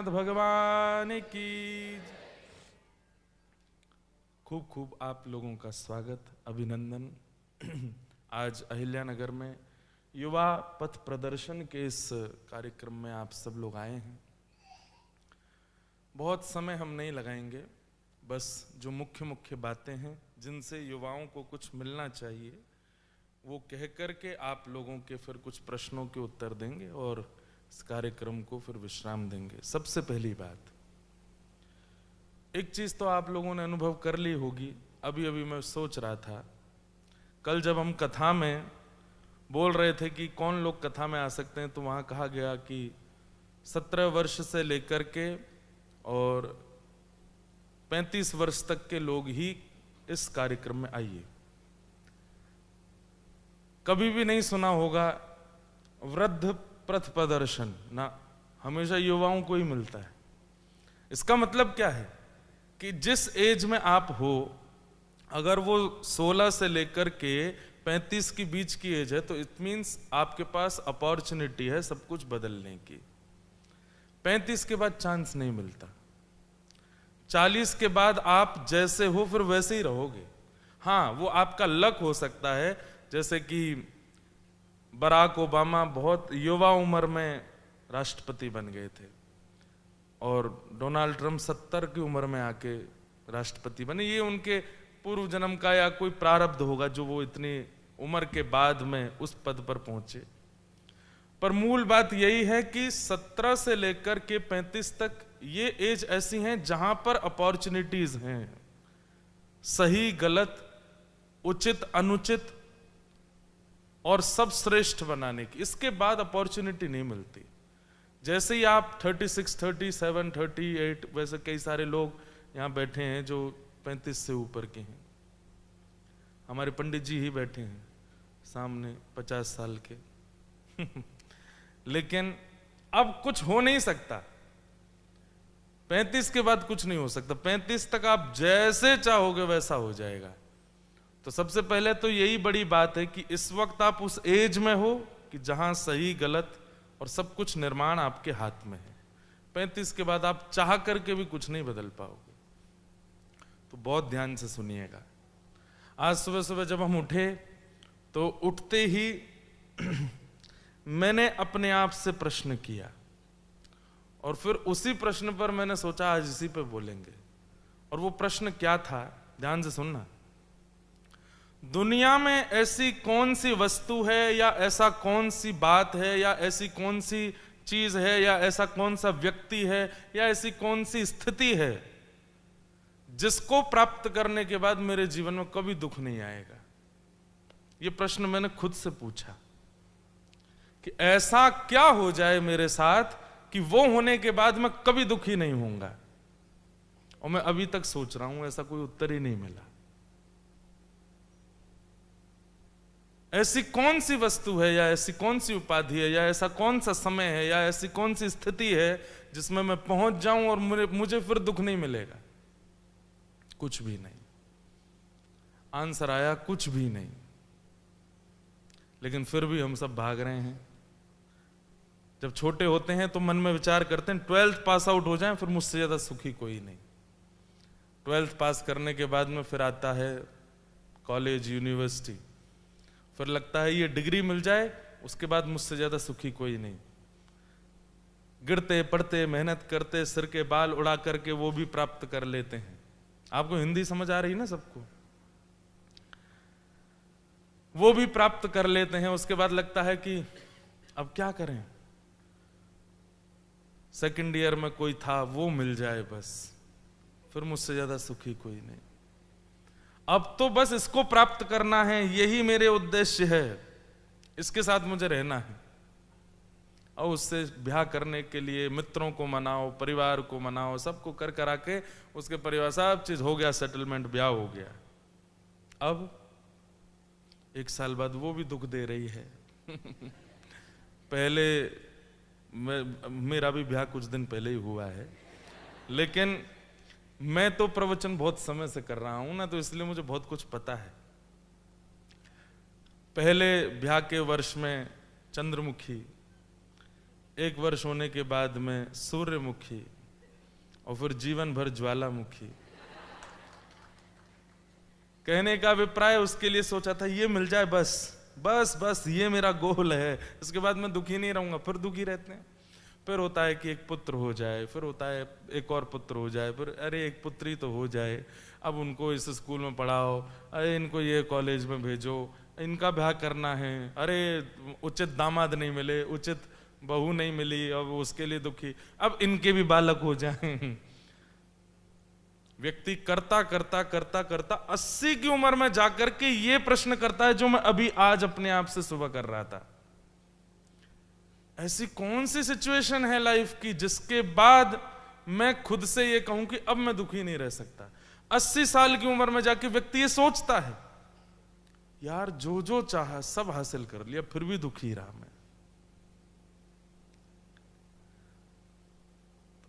भगवान की। खूब खूब आप लोगों का स्वागत, अभिनंदन। आज अहिल्यानगर में युवा पथ प्रदर्शन के इस कार्यक्रम में आप सब लोग आए हैं। बहुत समय हम नहीं लगाएंगे, बस जो मुख्य मुख्य बातें हैं जिनसे युवाओं को कुछ मिलना चाहिए वो कह कर के आप लोगों के फिर कुछ प्रश्नों के उत्तर देंगे और इस कार्यक्रम को फिर विश्राम देंगे। सबसे पहली बात, एक चीज तो आप लोगों ने अनुभव कर ली होगी। अभी अभी मैं सोच रहा था, कल जब हम कथा में बोल रहे थे कि कौन लोग कथा में आ सकते हैं, तो वहां कहा गया कि 17 वर्ष से लेकर के और 35 वर्ष तक के लोग ही इस कार्यक्रम में आइए। कभी भी नहीं सुना होगा वृद्ध पथ प्रदर्शन, ना, हमेशा युवाओं को ही मिलता है। इसका मतलब क्या है कि जिस एज में आप हो, अगर वो 16 से लेकर के 35 के बीच की एज है, तो इट मीन्स आपके पास अपॉर्चुनिटी है सब कुछ बदलने की। 35 के बाद चांस नहीं मिलता। 40 के बाद आप जैसे हो फिर वैसे ही रहोगे। हाँ, वो आपका लक हो सकता है, जैसे कि बराक ओबामा बहुत युवा उम्र में राष्ट्रपति बन गए थे और डोनाल्ड ट्रंप 70 की उम्र में आके राष्ट्रपति बने। ये उनके पूर्व जन्म का या कोई प्रारब्ध होगा जो वो इतनी उम्र के बाद में उस पद पर पहुंचे। पर मूल बात यही है कि 17 से लेकर के 35 तक ये एज ऐसी हैं जहां पर अपॉर्चुनिटीज हैं, सही गलत, उचित अनुचित और सब श्रेष्ठ बनाने की। इसके बाद अपॉर्चुनिटी नहीं मिलती। जैसे ही आप 36, 37, 38, वैसे कई सारे लोग यहां बैठे हैं जो 35 से ऊपर के हैं। हमारे पंडित जी ही बैठे हैं सामने 50 साल के। लेकिन अब कुछ हो नहीं सकता। 35 के बाद कुछ नहीं हो सकता। 35 तक आप जैसे चाहोगे वैसा हो जाएगा। तो सबसे पहले तो यही बड़ी बात है कि इस वक्त आप उस एज में हो कि जहां सही गलत और सब कुछ निर्माण आपके हाथ में है। 35 के बाद आप चाह करके भी कुछ नहीं बदल पाओगे। तो बहुत ध्यान से सुनिएगा। आज सुबह सुबह जब हम उठे तो उठते ही मैंने अपने आप से प्रश्न किया और फिर उसी प्रश्न पर मैंने सोचा आज इसी पे बोलेंगे। और वो प्रश्न क्या था, ध्यान से सुनना। दुनिया में ऐसी कौन सी वस्तु है या ऐसा कौन सी बात है या ऐसी कौन सी चीज है या ऐसा कौन सा व्यक्ति है या ऐसी कौन सी स्थिति है जिसको प्राप्त करने के बाद मेरे जीवन में कभी दुख नहीं आएगा? ये प्रश्न मैंने खुद से पूछा कि ऐसा क्या हो जाए मेरे साथ कि वो होने के बाद मैं कभी दुखी नहीं होऊंगा। और मैं अभी तक सोच रहा हूं, ऐसा कोई उत्तर ही नहीं मिला। ऐसी कौन सी वस्तु है या ऐसी कौन सी उपाधि है या ऐसा कौन सा समय है या ऐसी कौन सी स्थिति है जिसमें मैं पहुंच जाऊं और मुझे फिर दुख नहीं मिलेगा? कुछ भी नहीं। आंसर आया कुछ भी नहीं। लेकिन फिर भी हम सब भाग रहे हैं। जब छोटे होते हैं तो मन में विचार करते हैं 12th पास आउट हो जाएं, फिर मुझसे ज्यादा सुखी कोई नहीं। 12th पास करने के बाद में फिर आता है कॉलेज, यूनिवर्सिटी। फिर लगता है ये डिग्री मिल जाए, उसके बाद मुझसे ज्यादा सुखी कोई नहीं। गिरते पढ़ते मेहनत करते सिर के बाल उड़ा करके वो भी प्राप्त कर लेते हैं। आपको हिंदी समझ आ रही ना सबको? वो भी प्राप्त कर लेते हैं। उसके बाद लगता है कि अब क्या करें, सेकंड ईयर में कोई था वो मिल जाए बस, फिर मुझसे ज्यादा सुखी कोई नहीं। अब तो बस इसको प्राप्त करना है, यही मेरे उद्देश्य है, इसके साथ मुझे रहना है। और उससे ब्याह करने के लिए मित्रों को मनाओ, परिवार को मनाओ, सबको कर करा के उसके परिवार सब चीज हो गया, सेटलमेंट, ब्याह हो गया। अब 1 साल बाद वो भी दुख दे रही है। पहले मेरा भी ब्याह कुछ दिन पहले ही हुआ है, लेकिन मैं तो प्रवचन बहुत समय से कर रहा हूं ना, तो इसलिए मुझे बहुत कुछ पता है। पहले ब्याह के वर्ष में चंद्रमुखी 1 वर्ष होने के बाद मैं सूर्यमुखी और फिर जीवन भर ज्वालामुखी। कहने का अभिप्राय उसके लिए सोचा था ये मिल जाए बस बस बस, ये मेरा गोल है, इसके बाद मैं दुखी नहीं रहूंगा। फिर दुखी रहते हैं, फिर होता है कि एक पुत्र हो जाए, फिर होता है एक और पुत्र हो जाए, फिर अरे एक पुत्री तो हो जाए, अब उनको इस स्कूल में पढ़ाओ, अरे इनको ये कॉलेज में भेजो, इनका ब्याह करना है, अरे उचित दामाद नहीं मिले, उचित बहू नहीं मिली, अब उसके लिए दुखी, अब इनके भी बालक हो जाएं। व्यक्ति करता करता करता करता 80 की उम्र में जाकर के ये प्रश्न करता है जो मैं अभी आज अपने आप से सुबह कर रहा था। ऐसी कौन सी सिचुएशन है लाइफ की जिसके बाद मैं खुद से ये कहूं कि अब मैं दुखी नहीं रह सकता। 80 साल की उम्र में जाके व्यक्ति ये सोचता है, यार जो जो चाहा सब हासिल कर लिया, फिर भी दुखी रहा मैं।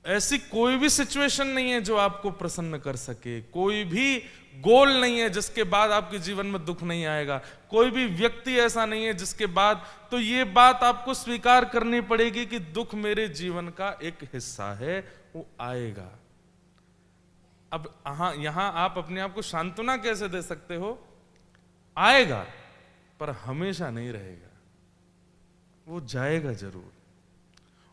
ऐसी कोई भी सिचुएशन नहीं है जो आपको प्रसन्न कर सके, कोई भी गोल नहीं है जिसके बाद आपके जीवन में दुख नहीं आएगा, कोई भी व्यक्ति ऐसा नहीं है जिसके बाद, तो ये बात आपको स्वीकार करनी पड़ेगी कि दुख मेरे जीवन का एक हिस्सा है, वो आएगा। अब यहां आप अपने आप को सांत्वना कैसे दे सकते हो? आएगा पर हमेशा नहीं रहेगा, वो जाएगा जरूर।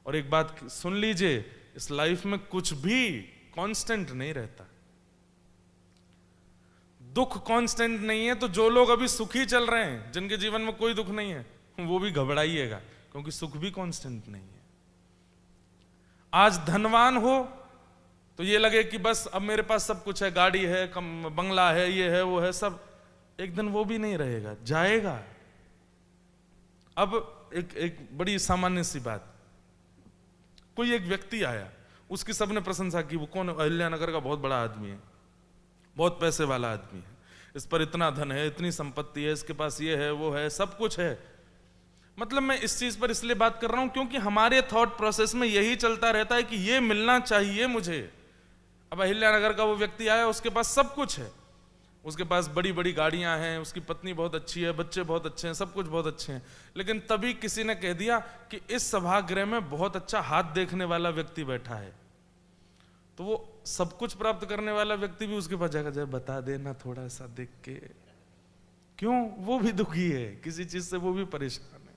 और एक बात सुन लीजिए, इस लाइफ में कुछ भी कांस्टेंट नहीं रहता। दुख कांस्टेंट नहीं है, तो जो लोग अभी सुखी चल रहे हैं, जिनके जीवन में कोई दुख नहीं है, वो भी घबराइएगा, क्योंकि सुख भी कांस्टेंट नहीं है। आज धनवान हो तो ये लगे कि बस अब मेरे पास सब कुछ है, गाड़ी है, बंगला है, ये है वो है सब, एक दिन वो भी नहीं रहेगा, जाएगा। अब एक बड़ी सामान्य सी बात, कोई एक व्यक्ति आया, उसकी सबने प्रशंसा की, वो कौन? अहिल्यानगर का बहुत बड़ा आदमी है, बहुत पैसे वाला आदमी है, इस पर इतना धन है, इतनी संपत्ति है, इसके पास ये है वो है, सब कुछ है। मतलब मैं इस चीज पर इसलिए बात कर रहा हूं क्योंकि हमारे थॉट प्रोसेस में यही चलता रहता है कि ये मिलना चाहिए मुझे। अब अहिल्यानगर का वो व्यक्ति आया, उसके पास सब कुछ है, उसके पास बड़ी बड़ी गाड़ियां हैं, उसकी पत्नी बहुत अच्छी है, बच्चे बहुत अच्छे हैं, सब कुछ बहुत अच्छे हैं, लेकिन तभी किसी ने कह दिया कि इस सभागृह में बहुत अच्छा हाथ देखने वाला व्यक्ति बैठा है। तो वो सब कुछ प्राप्त करने वाला व्यक्ति भी उसके पास जाकर जाए, बता देना थोड़ा सा देख के, क्यों? वो भी दुखी है किसी चीज से, वो भी परेशान है।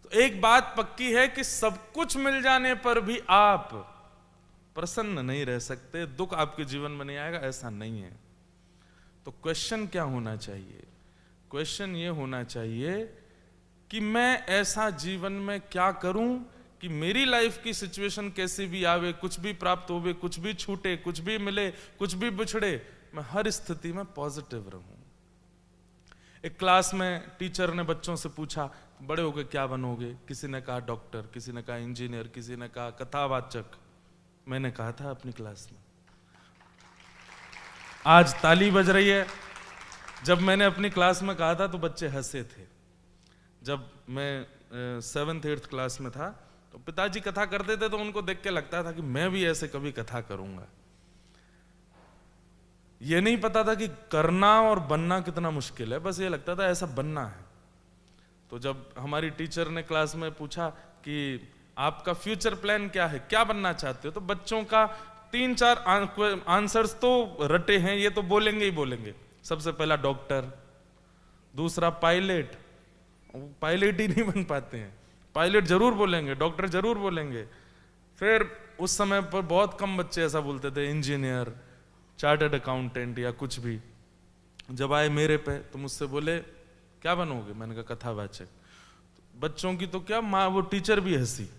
तो एक बात पक्की है कि सब कुछ मिल जाने पर भी आप प्रसन्न नहीं रह सकते, दुख आपके जीवन में नहीं आएगा, ऐसा नहीं है। तो क्वेश्चन क्या होना चाहिए? क्वेश्चन ये होना चाहिए कि मैं ऐसा जीवन में क्या करूं कि मेरी लाइफ की सिचुएशन कैसी भी आवे, कुछ भी प्राप्त होवे, कुछ भी छूटे, कुछ भी मिले, कुछ भी बिछड़े, मैं हर स्थिति में पॉजिटिव रहूं। एक क्लास में टीचर ने बच्चों से पूछा, बड़े होके क्या बनोगे? किसी ने कहा डॉक्टर, किसी ने कहा इंजीनियर, किसी ने कहा कथावाचक। मैंने कहा था अपनी क्लास में, आज ताली बज रही है। जब मैंने अपनी क्लास में कहा था तो बच्चे हंसे थे। जब मैं 7th 8th क्लास में था तो पिताजी कथा करते थे, तो उनको देख के लगता था कि मैं भी ऐसे कभी कथा करूंगा। ये नहीं पता था कि करना और बनना कितना मुश्किल है, बस ये लगता था ऐसा बनना है। तो जब हमारी टीचर ने क्लास में पूछा कि आपका फ्यूचर प्लान क्या है, क्या बनना चाहते हो, तो बच्चों का 3-4 आंसर्स तो रटे हैं, ये तो बोलेंगे ही बोलेंगे। सबसे पहला डॉक्टर, दूसरा पायलट, पायलट ही नहीं बन पाते हैं, पायलट जरूर बोलेंगे, डॉक्टर जरूर बोलेंगे। फिर उस समय पर बहुत कम बच्चे ऐसा बोलते थे, इंजीनियर, चार्टर्ड अकाउंटेंट या कुछ भी। जब आए मेरे पे तो मुझसे बोले क्या बनोगे? मैंने कहा कथावाचक। बच्चों की तो क्या, माँ वो टीचर भी हंसी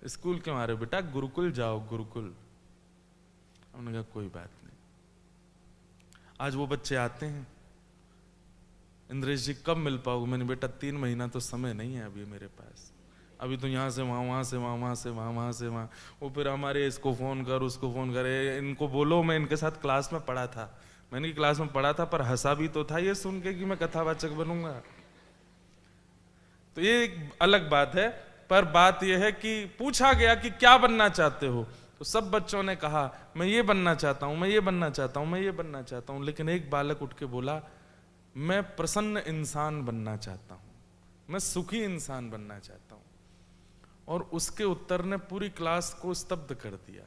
स्कूल क्यों आ रहे हो बेटा, गुरुकुल जाओ, गुरुकुल। हमने कहा कोई बात नहीं। आज वो बच्चे आते हैं, इंद्रेश जी कब मिल पाओगे? मैंने बेटा 3 महीना तो समय नहीं है अभी मेरे पास, अभी तो यहाँ से वहाँ, वहाँ से वहाँ, वहाँ से वहाँ, वहाँ से वहाँ। वो फिर हमारे इसको फोन कर, उसको फोन करे, इनको बोलो मैं इनके साथ क्लास में पढ़ा था, मैंने क्लास में पढ़ा था, पर हंसा भी तो था ये सुन के कि मैं कथावाचक बनूंगा। तो ये एक अलग बात है, पर बात यह है कि पूछा गया कि क्या बनना चाहते हो, तो सब बच्चों ने कहा मैं ये बनना चाहता हूं, मैं ये बनना चाहता हूं, मैं ये बनना चाहता हूं। लेकिन एक बालक उठ के बोला मैं प्रसन्न इंसान बनना चाहता हूं, मैं सुखी इंसान बनना चाहता हूं। और उसके उत्तर ने पूरी क्लास को स्तब्ध कर दिया।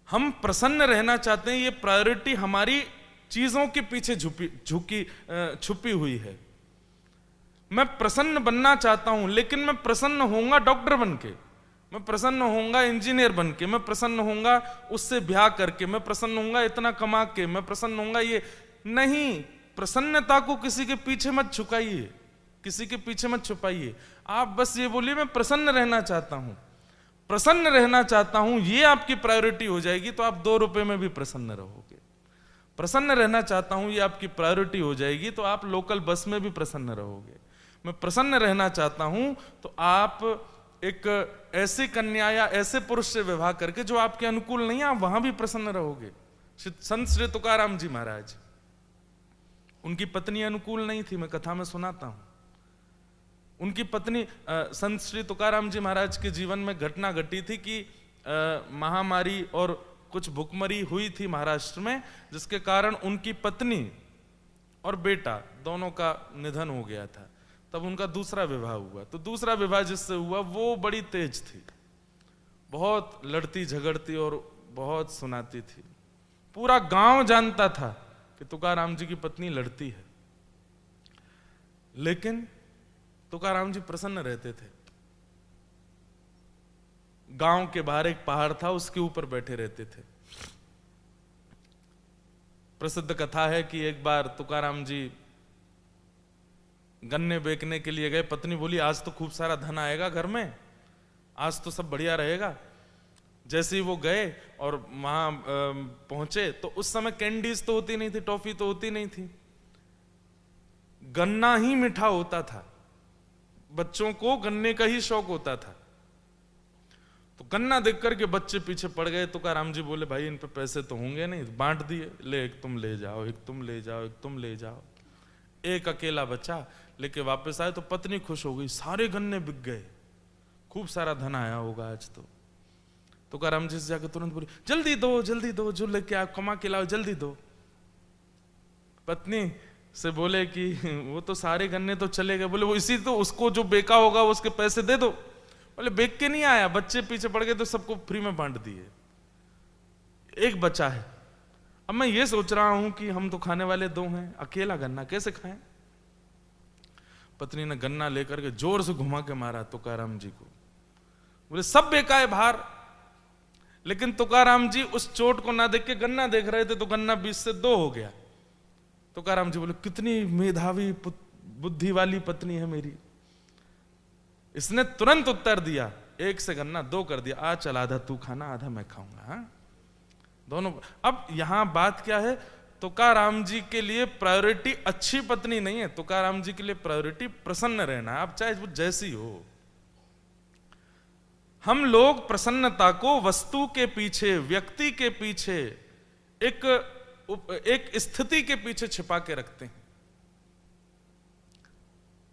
हम प्रसन्न रहना चाहते हैं, ये प्रायोरिटी हमारी चीजों के पीछे छुपी हुई है। मैं प्रसन्न बनना चाहता हूं, लेकिन मैं प्रसन्न होऊंगा डॉक्टर बनके, मैं प्रसन्न होऊंगा इंजीनियर बनके, मैं प्रसन्न होऊंगा उससे ब्याह करके, मैं प्रसन्न होऊंगा इतना कमा के, मैं प्रसन्न होऊंगा ये नहीं। प्रसन्नता को किसी के पीछे मत छुपाइए, किसी के पीछे मत छुपाइए। आप बस ये बोलिए मैं प्रसन्न रहना चाहता हूं, प्रसन्न रहना चाहता हूं, ये आपकी प्रायोरिटी हो जाएगी तो आप 2 रुपए में भी प्रसन्न रहोगे। प्रसन्न रहना चाहता हूं, ये आपकी प्रायोरिटी हो जाएगी तो आप लोकल बस में भी प्रसन्न रहोगे। मैं प्रसन्न रहना चाहता हूं तो आप एक ऐसी कन्या या ऐसे पुरुष से विवाह करके जो आपके अनुकूल नहीं है, आप वहां भी प्रसन्न रहोगे। संत श्री तुकाराम जी महाराज, उनकी पत्नी अनुकूल नहीं थी, मैं कथा में सुनाता हूं। उनकी पत्नी, संत श्री तुकाराम जी महाराज के जीवन में घटना घटी थी कि महामारी और कुछ भुखमरी हुई थी महाराष्ट्र में, जिसके कारण उनकी पत्नी और बेटा दोनों का निधन हो गया था। तब उनका दूसरा विवाह हुआ। तो दूसरा विवाह जिससे हुआ वो बड़ी तेज थी, बहुत लड़ती झगड़ती और बहुत सुनाती थी। पूरा गांव जानता था कि तुकाराम जी की पत्नी लड़ती है, लेकिन तुकाराम जी प्रसन्न रहते थे। गांव के बाहर एक पहाड़ था, उसके ऊपर बैठे रहते थे। प्रसिद्ध कथा है कि एक बार तुकाराम जी गन्ने बेचने के लिए गए। पत्नी बोली आज तो खूब सारा धन आएगा घर में, आज तो सब बढ़िया रहेगा। जैसे ही वो गए और वहां पहुंचे तो उस समय कैंडीज तो होती नहीं थी, टॉफी तो होती नहीं थी, गन्ना ही मीठा होता था। बच्चों को गन्ने का ही शौक होता था। तो गन्ना देख करके बच्चे पीछे पड़ गए। तुकाराम जी बोले भाई इन पे पैसे तो होंगे नहीं, बांट दिए, ले एक तुम ले जाओ, एक तुम ले जाओ, एक तुम ले जाओ। एक अकेला बचा, लेके वापस आए तो पत्नी खुश हो गई, सारे गन्ने बिक गए, खूब सारा धन आया होगा आज तो। तुकाराम जी से जाकर तुरंत बोले जल्दी दो, जल्दी दो, जो लेके आओ कमा के लाओ, जल्दी दो। पत्नी से बोले कि वो तो सारे गन्ने तो चले गए। बोले वो इसी तो उसको जो बेका होगा उसके पैसे दे दो। बोले बेच के नहीं आया, बच्चे पीछे पड़ गए तो सबको फ्री में बांट दिए, एक बचा है। अब मैं ये सोच रहा हूं कि हम तो खाने वाले 2 हैं, अकेला गन्ना कैसे खाएं। पत्नी ने गन्ना लेकर के जोर से घुमा के मारा तुकाराम जी को। बोले सब बेका है बाहर। लेकिन तुकाराम जी उस चोट को ना देख के गन्ना देख रहे थे, तो गन्ना 20 से 2 हो गया। तुकाराम जी बोले कितनी मेधावी बुद्धि वाली पत्नी है मेरी। इसने तुरंत उत्तर दिया, 1 से गन्ना 2 कर दिया, आ चल आधा तू खाना आधा मैं खाऊंगा। हाँ दोनों। अब यहां बात क्या है, तुकाराम जी के लिए प्रायोरिटी अच्छी पत्नी नहीं है, तुकाराम जी के लिए प्रायोरिटी प्रसन्न रहना। आप चाहे वो जैसी हो। हम लोग प्रसन्नता को वस्तु के पीछे, व्यक्ति के पीछे, एक स्थिति के पीछे छिपा के रखते हैं।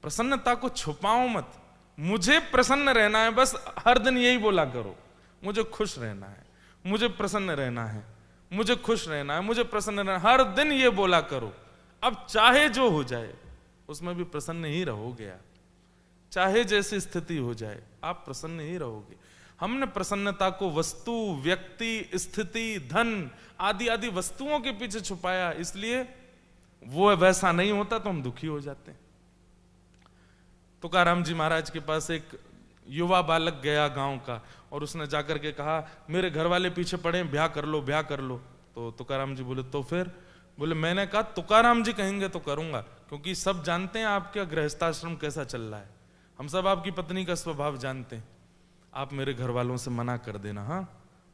प्रसन्नता को छुपाओ मत। मुझे प्रसन्न रहना है, बस हर दिन यही बोला करो, मुझे खुश रहना है, मुझे प्रसन्न रहना है, मुझे खुश रहना है, मुझे प्रसन्न रहना है। हर दिन ये बोला करो। अब चाहे जो हो जाए उसमें भी प्रसन्न ही रहोगे आप। चाहे जैसी स्थिति हो जाए आप प्रसन्न ही रहोगे। हमने प्रसन्नता को वस्तु, व्यक्ति, स्थिति, धन आदि आदि वस्तुओं के पीछे छुपाया, इसलिए वो वैसा नहीं होता तो हम दुखी हो जाते हैं। तुकाराम जी महाराज के पास एक युवा बालक गया गांव का, और उसने जाकर के कहा मेरे घर वाले पीछे पड़े, ब्याह कर लो, ब्याह कर लो। तो तुकाराम जी बोले तो फिर? बोले मैंने कहा तुकाराम जी कहेंगे तो करूंगा, क्योंकि सब जानते हैं आपका गृहस्थाश्रम कैसा चल रहा है, हम सब आपकी पत्नी का स्वभाव जानते हैं, आप मेरे घर वालों से मना कर देना। हाँ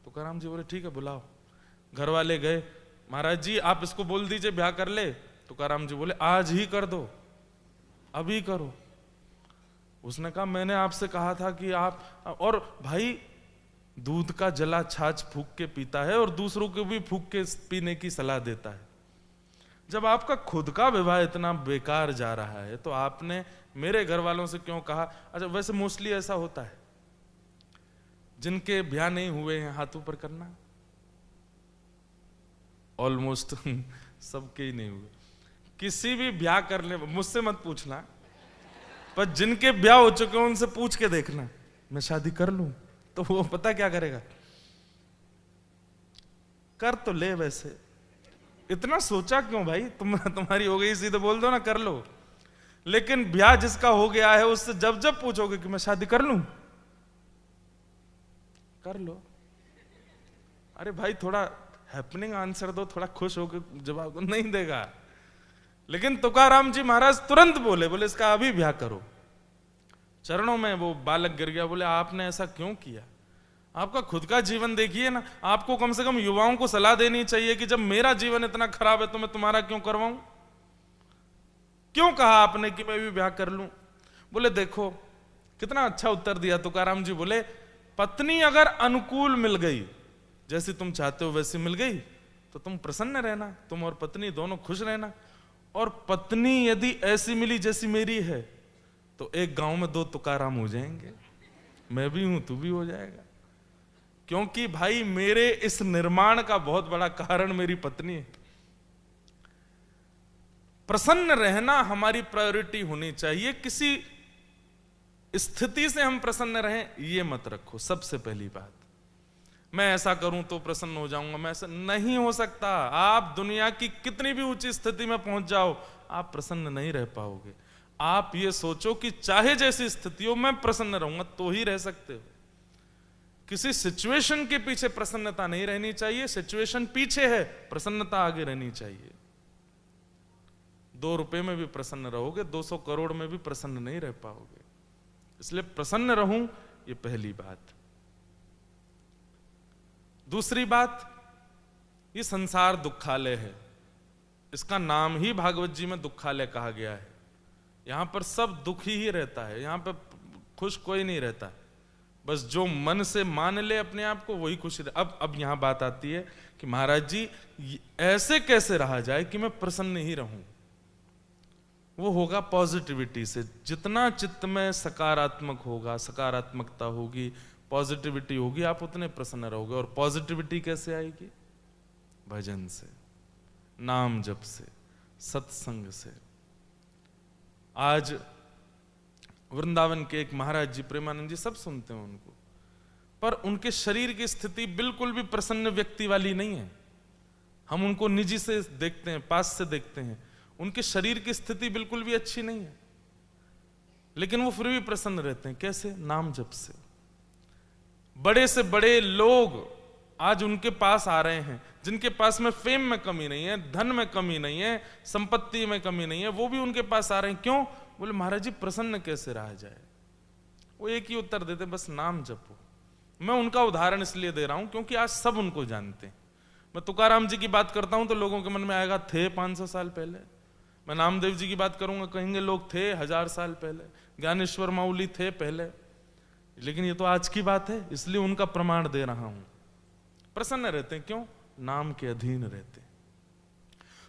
तुकाराम जी बोले ठीक है बुलाओ। घर वाले गए, महाराज जी आप इसको बोल दीजिए ब्याह कर ले। तुकाराम जी बोले आज ही कर दो, अभी करो। उसने कहा मैंने आपसे कहा था कि आप, और भाई दूध का जला छाछ फूंक के पीता है और दूसरों को भी फूंक के पीने की सलाह देता है। जब आपका खुद का विवाह इतना बेकार जा रहा है तो आपने मेरे घर वालों से क्यों कहा? अच्छा वैसे मोस्टली ऐसा होता है, जिनके ब्याह नहीं हुए हैं हाथ ऊपर करना, ऑलमोस्ट सबके ही नहीं हुए। किसी भी ब्याह करने, मुझसे मत पूछना, पर जिनके ब्याह हो चुके हैं उनसे पूछ के देखना, मैं शादी कर लूं, तो वो पता क्या करेगा, कर तो ले, वैसे इतना सोचा क्यों भाई, तुम्हारी हो गई सीधे बोल दो ना कर लो। लेकिन ब्याह जिसका हो गया है उससे जब जब पूछोगे कि मैं शादी कर लूं, कर लो। अरे भाई थोड़ा हैपनिंग आंसर दो, थोड़ा खुश होकर जवाब दो, नहीं देगा। लेकिन तुकाराम जी महाराज तुरंत बोले, बोले इसका अभी ब्याह करो। चरणों में वो बालक गिर गया, बोले आपने ऐसा क्यों किया, आपका खुद का जीवन देखिए ना। आपको कम से कम युवाओं को सलाह देनी चाहिए कि जब मेरा जीवन इतना खराब है तो मैं तुम्हारा क्यों करवाऊं। क्यों कहा आपने कि मैं भी ब्याह कर लूं। बोले देखो कितना अच्छा उत्तर दिया तुकाराम जी। बोले पत्नी अगर अनुकूल मिल गई, जैसी तुम चाहते हो वैसी मिल गई, तो तुम प्रसन्न रहना, तुम और पत्नी दोनों खुश रहना। और पत्नी यदि ऐसी मिली जैसी मेरी है, तो एक गांव में 2 तुकाराम हो जाएंगे, मैं भी हूं तू भी हो जाएगा। क्योंकि भाई मेरे इस निर्माण का बहुत बड़ा कारण मेरी पत्नी है। प्रसन्न रहना हमारी प्रायोरिटी होनी चाहिए। किसी स्थिति से हम प्रसन्न रहें ये मत रखो। सबसे पहली बात, मैं ऐसा करूं तो प्रसन्न हो जाऊंगा, मैं ऐसा नहीं हो सकता। आप दुनिया की कितनी भी ऊंची स्थिति में पहुंच जाओ, आप प्रसन्न नहीं रह पाओगे। आप ये सोचो कि चाहे जैसी स्थिति हो मैं प्रसन्न रहूंगा, तो ही रह सकते हो। किसी सिचुएशन के पीछे प्रसन्नता नहीं रहनी चाहिए। सिचुएशन पीछे है, प्रसन्नता आगे रहनी चाहिए। 2 रुपए में भी प्रसन्न रहोगे, 200 करोड़ में भी प्रसन्न नहीं रह पाओगे। इसलिए प्रसन्न रहूं, ये पहली बात। दूसरी बात, ये संसार दुखालय है। इसका नाम ही भागवत जी में दुखालय कहा गया है। यहां पर सब दुखी ही रहता है, यहां पर खुश कोई नहीं रहता। बस जो मन से मान ले अपने आप को वही खुश रहे। अब यहां बात आती है कि महाराज जी ऐसे कैसे रहा जाए कि मैं प्रसन्न ही रहूं। वो होगा पॉजिटिविटी से। जितना चित्त में सकारात्मक होगा, सकारात्मकता होगी, पॉजिटिविटी होगी, आप उतने प्रसन्न रहोगे। और पॉजिटिविटी कैसे आएगी? भजन से, नाम जप से, सत्संग से। आज वृंदावन के एक महाराज जी, प्रेमानंद जी, सब सुनते हैं उनको, पर उनके शरीर की स्थिति बिल्कुल भी प्रसन्न व्यक्ति वाली नहीं है। हम उनको निजी से देखते हैं, पास से देखते हैं, उनके शरीर की स्थिति बिल्कुल भी अच्छी नहीं है, लेकिन वो फिर भी प्रसन्न रहते हैं। कैसे? नाम जप से। बड़े से बड़े लोग आज उनके पास आ रहे हैं, जिनके पास में फेम में कमी नहीं है, धन में कमी नहीं है, संपत्ति में कमी नहीं है, वो भी उनके पास आ रहे हैं। क्यों? बोले महाराज जी प्रसन्न कैसे रहा जाए। वो एक ही उत्तर देते, बस नाम जपो। मैं उनका उदाहरण इसलिए दे रहा हूं क्योंकि आज सब उनको जानते हैं। मैं तुकाराम जी की बात करता हूं तो लोगों के मन में आएगा थे 500 साल पहले। मैं नामदेव जी की बात करूंगा, कहेंगे लोग थे 1000 साल पहले। ज्ञानेश्वर माउली थे पहले। लेकिन ये तो आज की बात है, इसलिए उनका प्रमाण दे रहा हूं। प्रसन्न रहते हैं, क्यों? नाम के अधीन रहते हैं।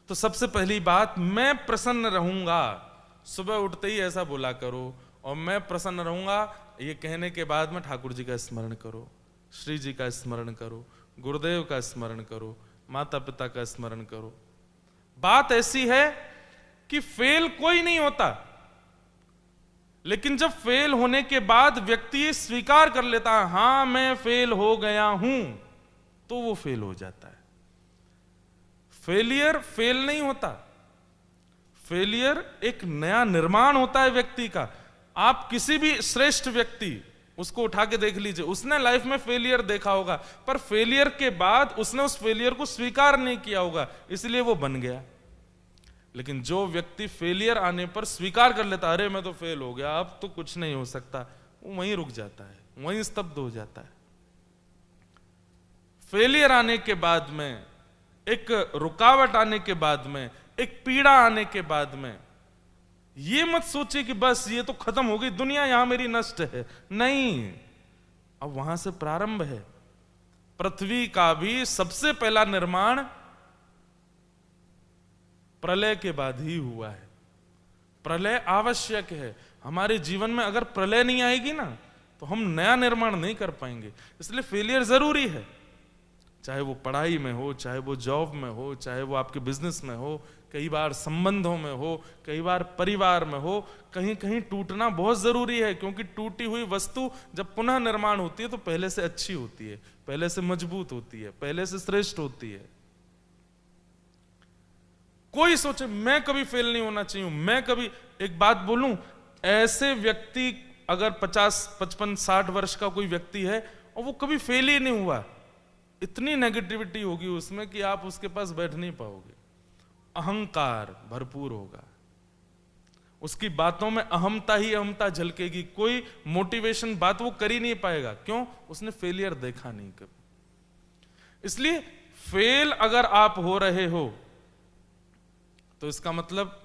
तो सबसे पहली बात, मैं प्रसन्न रहूंगा। सुबह उठते ही ऐसा बोला करो, और मैं प्रसन्न रहूंगा ये कहने के बाद में ठाकुर जी का स्मरण करो, श्री जी का स्मरण करो, गुरुदेव का स्मरण करो, माता पिता का स्मरण करो। बात ऐसी है कि फेल कोई नहीं होता, लेकिन जब फेल होने के बाद व्यक्ति स्वीकार कर लेता है, हां मैं फेल हो गया हूं, तो वो फेल हो जाता है। फेलियर फेल नहीं होता, फेलियर एक नया निर्माण होता है व्यक्ति का। आप किसी भी श्रेष्ठ व्यक्ति उसको उठा के देख लीजिए, उसने लाइफ में फेलियर देखा होगा, पर फेलियर के बाद उसने उस फेलियर को स्वीकार नहीं किया होगा, इसलिए वो बन गया। लेकिन जो व्यक्ति फेलियर आने पर स्वीकार कर लेता, अरे मैं तो फेल हो गया, अब तो कुछ नहीं हो सकता, वो वहीं रुक जाता है, वहीं स्तब्ध हो जाता है। फेलियर आने के बाद में, एक रुकावट आने के बाद में, एक पीड़ा आने के बाद में, ये मत सोचिए कि बस ये तो खत्म हो गई दुनिया, यहां मेरी नष्ट है। नहीं, अब वहां से प्रारंभ है। पृथ्वी का भी सबसे पहला निर्माण प्रलय के बाद ही हुआ है। प्रलय आवश्यक है हमारे जीवन में। अगर प्रलय नहीं आएगी ना, तो हम नया निर्माण नहीं कर पाएंगे। इसलिए फेलियर जरूरी है, चाहे वो पढ़ाई में हो, चाहे वो जॉब में हो, चाहे वो आपके बिजनेस में हो, कई बार संबंधों में हो, कई बार परिवार में हो, कहीं कहीं टूटना बहुत जरूरी है, क्योंकि टूटी हुई वस्तु जब पुनः निर्माण होती है तो पहले से अच्छी होती है, पहले से मजबूत होती है, पहले से श्रेष्ठ होती है। कोई सोचे मैं कभी फेल नहीं होना चाहिए, मैं कभी, एक बात बोलूं, ऐसे व्यक्ति अगर 50, 55, 60 वर्ष का कोई व्यक्ति है और वो कभी फेल ही नहीं हुआ, इतनी नेगेटिविटी होगी उसमें कि आप उसके पास बैठ नहीं पाओगे। अहंकार भरपूर होगा, उसकी बातों में अहमता ही अहमता झलकेगी, कोई मोटिवेशन बात वो कर ही नहीं पाएगा। क्यों? उसने फेलियर देखा नहीं कभी। इसलिए फेल अगर आप हो रहे हो तो इसका मतलब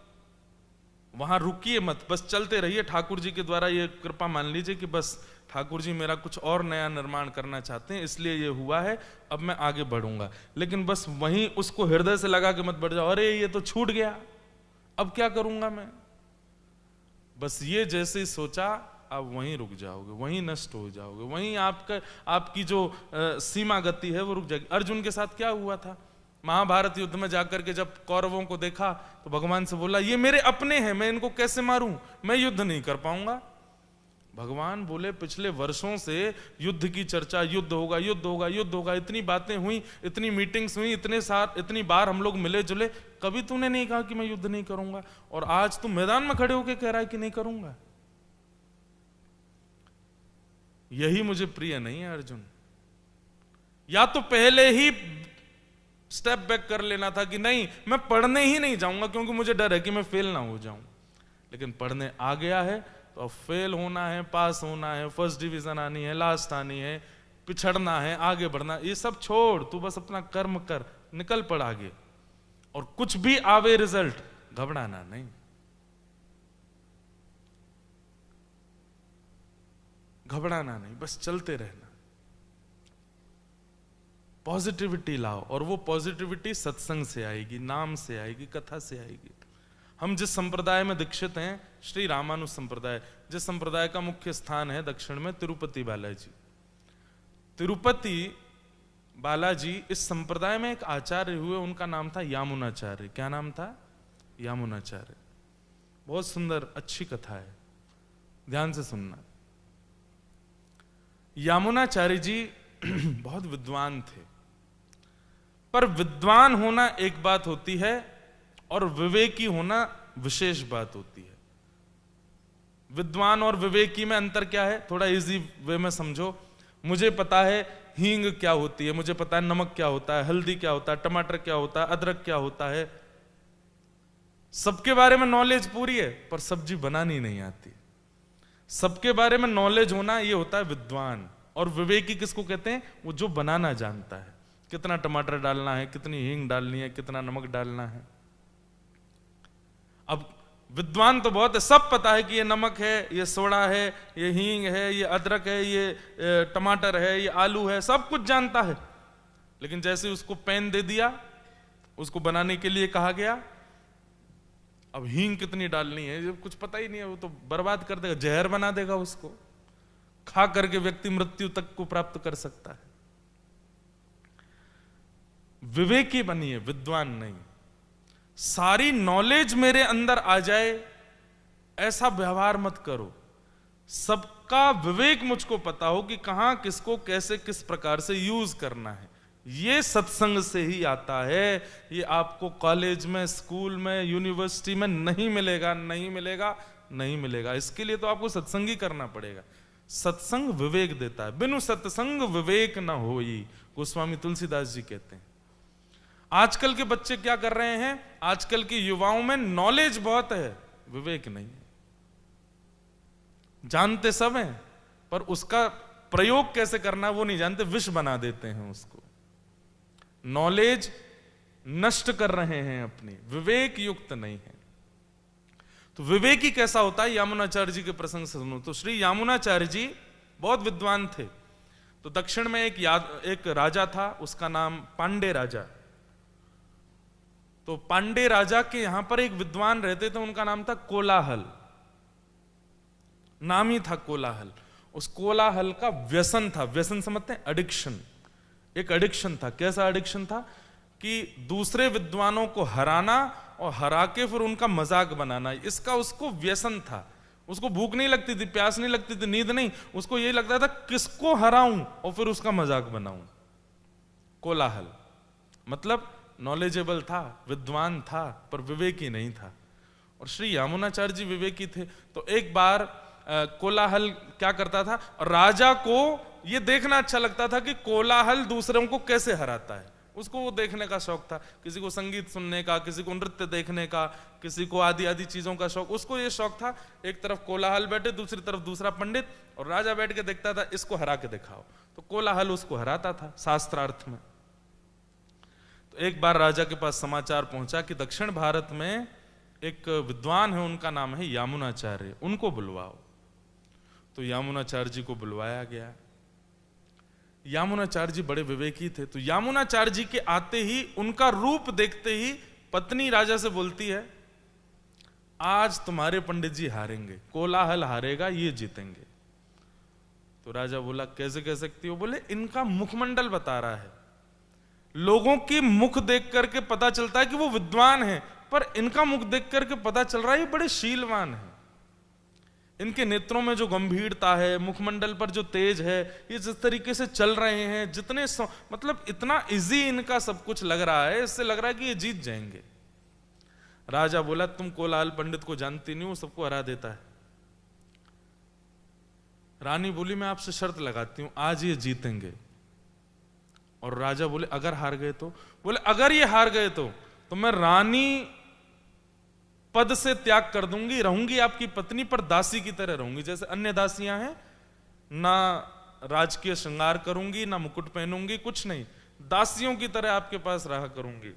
वहां रुकिए मत, बस चलते रहिए। ठाकुर जी के द्वारा ये कृपा मान लीजिए कि बस ठाकुर जी मेरा कुछ और नया निर्माण करना चाहते हैं, इसलिए ये हुआ है, अब मैं आगे बढ़ूंगा। लेकिन बस वहीं उसको हृदय से लगा के मत बढ़ जाओ, अरे ये तो छूट गया, अब क्या करूंगा मैं। बस ये जैसे ही सोचा आप वहीं रुक जाओगे, वहीं नष्ट हो जाओगे, वहीं आपकी जो सीमा गति है वो रुक जाएगी। अर्जुन के साथ क्या हुआ था? महाभारत युद्ध में जाकर के जब कौरवों को देखा तो भगवान से बोला ये मेरे अपने हैं, मैं इनको कैसे मारूं, मैं युद्ध नहीं कर पाऊंगा। भगवान बोले पिछले वर्षों से युद्ध की चर्चा, युद्ध होगा, युद्ध होगा, युद्ध होगा, इतनी बातें हुई, इतनी मीटिंग्स हुई, इतनी बार हम लोग मिले जुले, कभी तूने नहीं कहा कि मैं युद्ध नहीं करूंगा, और आज तू मैदान में खड़े होकर कह रहा है कि नहीं करूंगा। यही मुझे प्रिय नहीं है अर्जुन। या तो पहले ही स्टेप बैक कर लेना था कि नहीं मैं पढ़ने ही नहीं जाऊंगा क्योंकि मुझे डर है कि मैं फेल ना हो जाऊं, लेकिन पढ़ने आ गया है तो अब फेल होना है, पास होना है, फर्स्ट डिवीजन आनी है, लास्ट आनी है, पिछड़ना है, आगे बढ़ना, ये सब छोड़, तू बस अपना कर्म कर, निकल पड़ आगे, और कुछ भी आवे रिजल्ट घबराना नहीं। घबराना नहीं, बस चलते रहना, पॉजिटिविटी लाओ, और वो पॉजिटिविटी सत्संग से आएगी, नाम से आएगी, कथा से आएगी। हम जिस संप्रदाय में दीक्षित हैं, श्री रामानुज संप्रदाय, जिस संप्रदाय का मुख्य स्थान है दक्षिण में तिरुपति बालाजी। तिरुपति बालाजी इस संप्रदाय में एक आचार्य हुए, उनका नाम था यामुनाचार्य। क्या नाम था? यामुनाचार्य। बहुत सुंदर अच्छी कथा है, ध्यान से सुनना। यामुनाचार्य जी बहुत विद्वान थे, पर विद्वान होना एक बात होती है और विवेकी होना विशेष बात होती है। विद्वान और विवेकी में अंतर क्या है? थोड़ा इजी वे में समझो। मुझे पता है हींग क्या होती है, मुझे पता है नमक क्या होता है, हल्दी क्या होता है, टमाटर क्या होता है, अदरक क्या होता है, सबके बारे में नॉलेज पूरी है, पर सब्जी बनानी नहीं आती। सबके बारे में नॉलेज होना ये होता है विद्वान। और विवेकी किसको कहते हैं? वो जो बनाना जानता है, कितना टमाटर डालना है, कितनी हींग डालनी है, कितना नमक डालना है। अब विद्वान तो बहुत है, सब पता है कि ये नमक है, ये सोडा है, ये हींग है, ये अदरक है, ये टमाटर है, ये आलू है, सब कुछ जानता है। लेकिन जैसे उसको पेन दे दिया, उसको बनाने के लिए कहा गया, अब हींग कितनी डालनी है ये कुछ पता ही नहीं है, वो तो बर्बाद कर देगा, जहर बना देगा, उसको खा करके व्यक्ति मृत्यु तक को प्राप्त कर सकता है। विवेकी बनिए, विद्वान नहीं। सारी नॉलेज मेरे अंदर आ जाए ऐसा व्यवहार मत करो। सबका विवेक मुझको पता हो कि कहां किसको कैसे किस प्रकार से यूज करना है। ये सत्संग से ही आता है। ये आपको कॉलेज में, स्कूल में, यूनिवर्सिटी में नहीं मिलेगा, नहीं मिलेगा, नहीं मिलेगा। इसके लिए तो आपको सत्संग ही करना पड़ेगा। सत्संग विवेक देता है, बिनु सत्संग विवेक न होई, गोस्वामी तुलसीदास जी कहते हैं। आजकल के बच्चे क्या कर रहे हैं? आजकल के युवाओं में नॉलेज बहुत है, विवेक नहीं है। जानते सब हैं, पर उसका प्रयोग कैसे करना वो नहीं जानते, विष बना देते हैं उसको। नॉलेज नष्ट कर रहे हैं अपनी, विवेक युक्त नहीं है। तो विवेकी कैसा होता है? यामुनाचार्य जी के प्रसंग से सुनो। तो श्री यामुनाचार्य जी बहुत विद्वान थे। तो दक्षिण में एक राजा था, उसका नाम पांडे राजा। तो पांडे राजा के यहां पर एक विद्वान रहते थे, उनका नाम था कोलाहल। नाम ही था कोलाहल। उस कोलाहल का व्यसन था, व्यसन समझते हैं, एडिक्शन। एक एडिक्शन था। कैसा एडिक्शन था? कि दूसरे विद्वानों को हराना और हरा के फिर उनका मजाक बनाना, इसका उसको व्यसन था। उसको भूख नहीं लगती थी, प्यास नहीं लगती थी, नींद नहीं, उसको ये लगता था किसको हराऊं और फिर उसका मजाक बनाऊं। कोलाहल मतलब नॉलेजेबल था, विद्वान था, पर विवेकी नहीं था। और श्री यामुनाचार्य जी विवेकी थे। तो एक बार कोलाहल क्या करता था, राजा को ये देखना अच्छा लगता था कि कोलाहल दूसरों को कैसे हराता है, उसको वो देखने का शौक था। किसी को संगीत सुनने का, किसी को नृत्य देखने का, किसी को आदि आदि चीजों का शौक, उसको ये शौक था। एक तरफ कोलाहल बैठे, दूसरी तरफ दूसरा पंडित, और राजा बैठ के देखता था इसको हरा के दिखाओ। तो कोलाहल उसको हराता था शास्त्रार्थ में। तो एक बार राजा के पास समाचार पहुंचा कि दक्षिण भारत में एक विद्वान है, उनका नाम है यामुनाचार्य, उनको बुलवाओ। तो यामुनाचार्य जी को बुलवाया गया। यामुनाचार्य जी बड़े विवेकी थे। तो यामुनाचार्य जी के आते ही, उनका रूप देखते ही पत्नी राजा से बोलती है, आज तुम्हारे पंडित जी हारेंगे, कोलाहल हारेगा, ये जीतेंगे। तो राजा बोला कैसे कह सकती हो? बोले इनका मुखमंडल बता रहा है, लोगों की मुख देख करके पता चलता है कि वो विद्वान है, पर इनका मुख देख करके पता चल रहा है ये बड़े शीलवान है। इनके नेत्रों में जो गंभीरता है, मुखमंडल पर जो तेज है, ये जिस तरीके से चल रहे हैं, जितने मतलब इतना इजी इनका सब कुछ लग रहा है, इससे लग रहा है कि ये जीत जाएंगे। राजा बोला तुम कोलाहल पंडित को जानती नहीं हो, सबको हरा देता है। रानी बोली मैं आपसे शर्त लगाती हूं, आज ये जीतेंगे। और राजा बोले अगर हार गए तो? बोले अगर ये हार गए तो मैं रानी पद से त्याग कर दूंगी, रहूंगी आपकी पत्नी, पर दासी की तरह रहूंगी, जैसे अन्य दासियां हैं ना, राजकीय श्रृंगार करूंगी ना, मुकुट पहनूंगी, कुछ नहीं, दासियों की तरह आपके पास रहा करूंगी,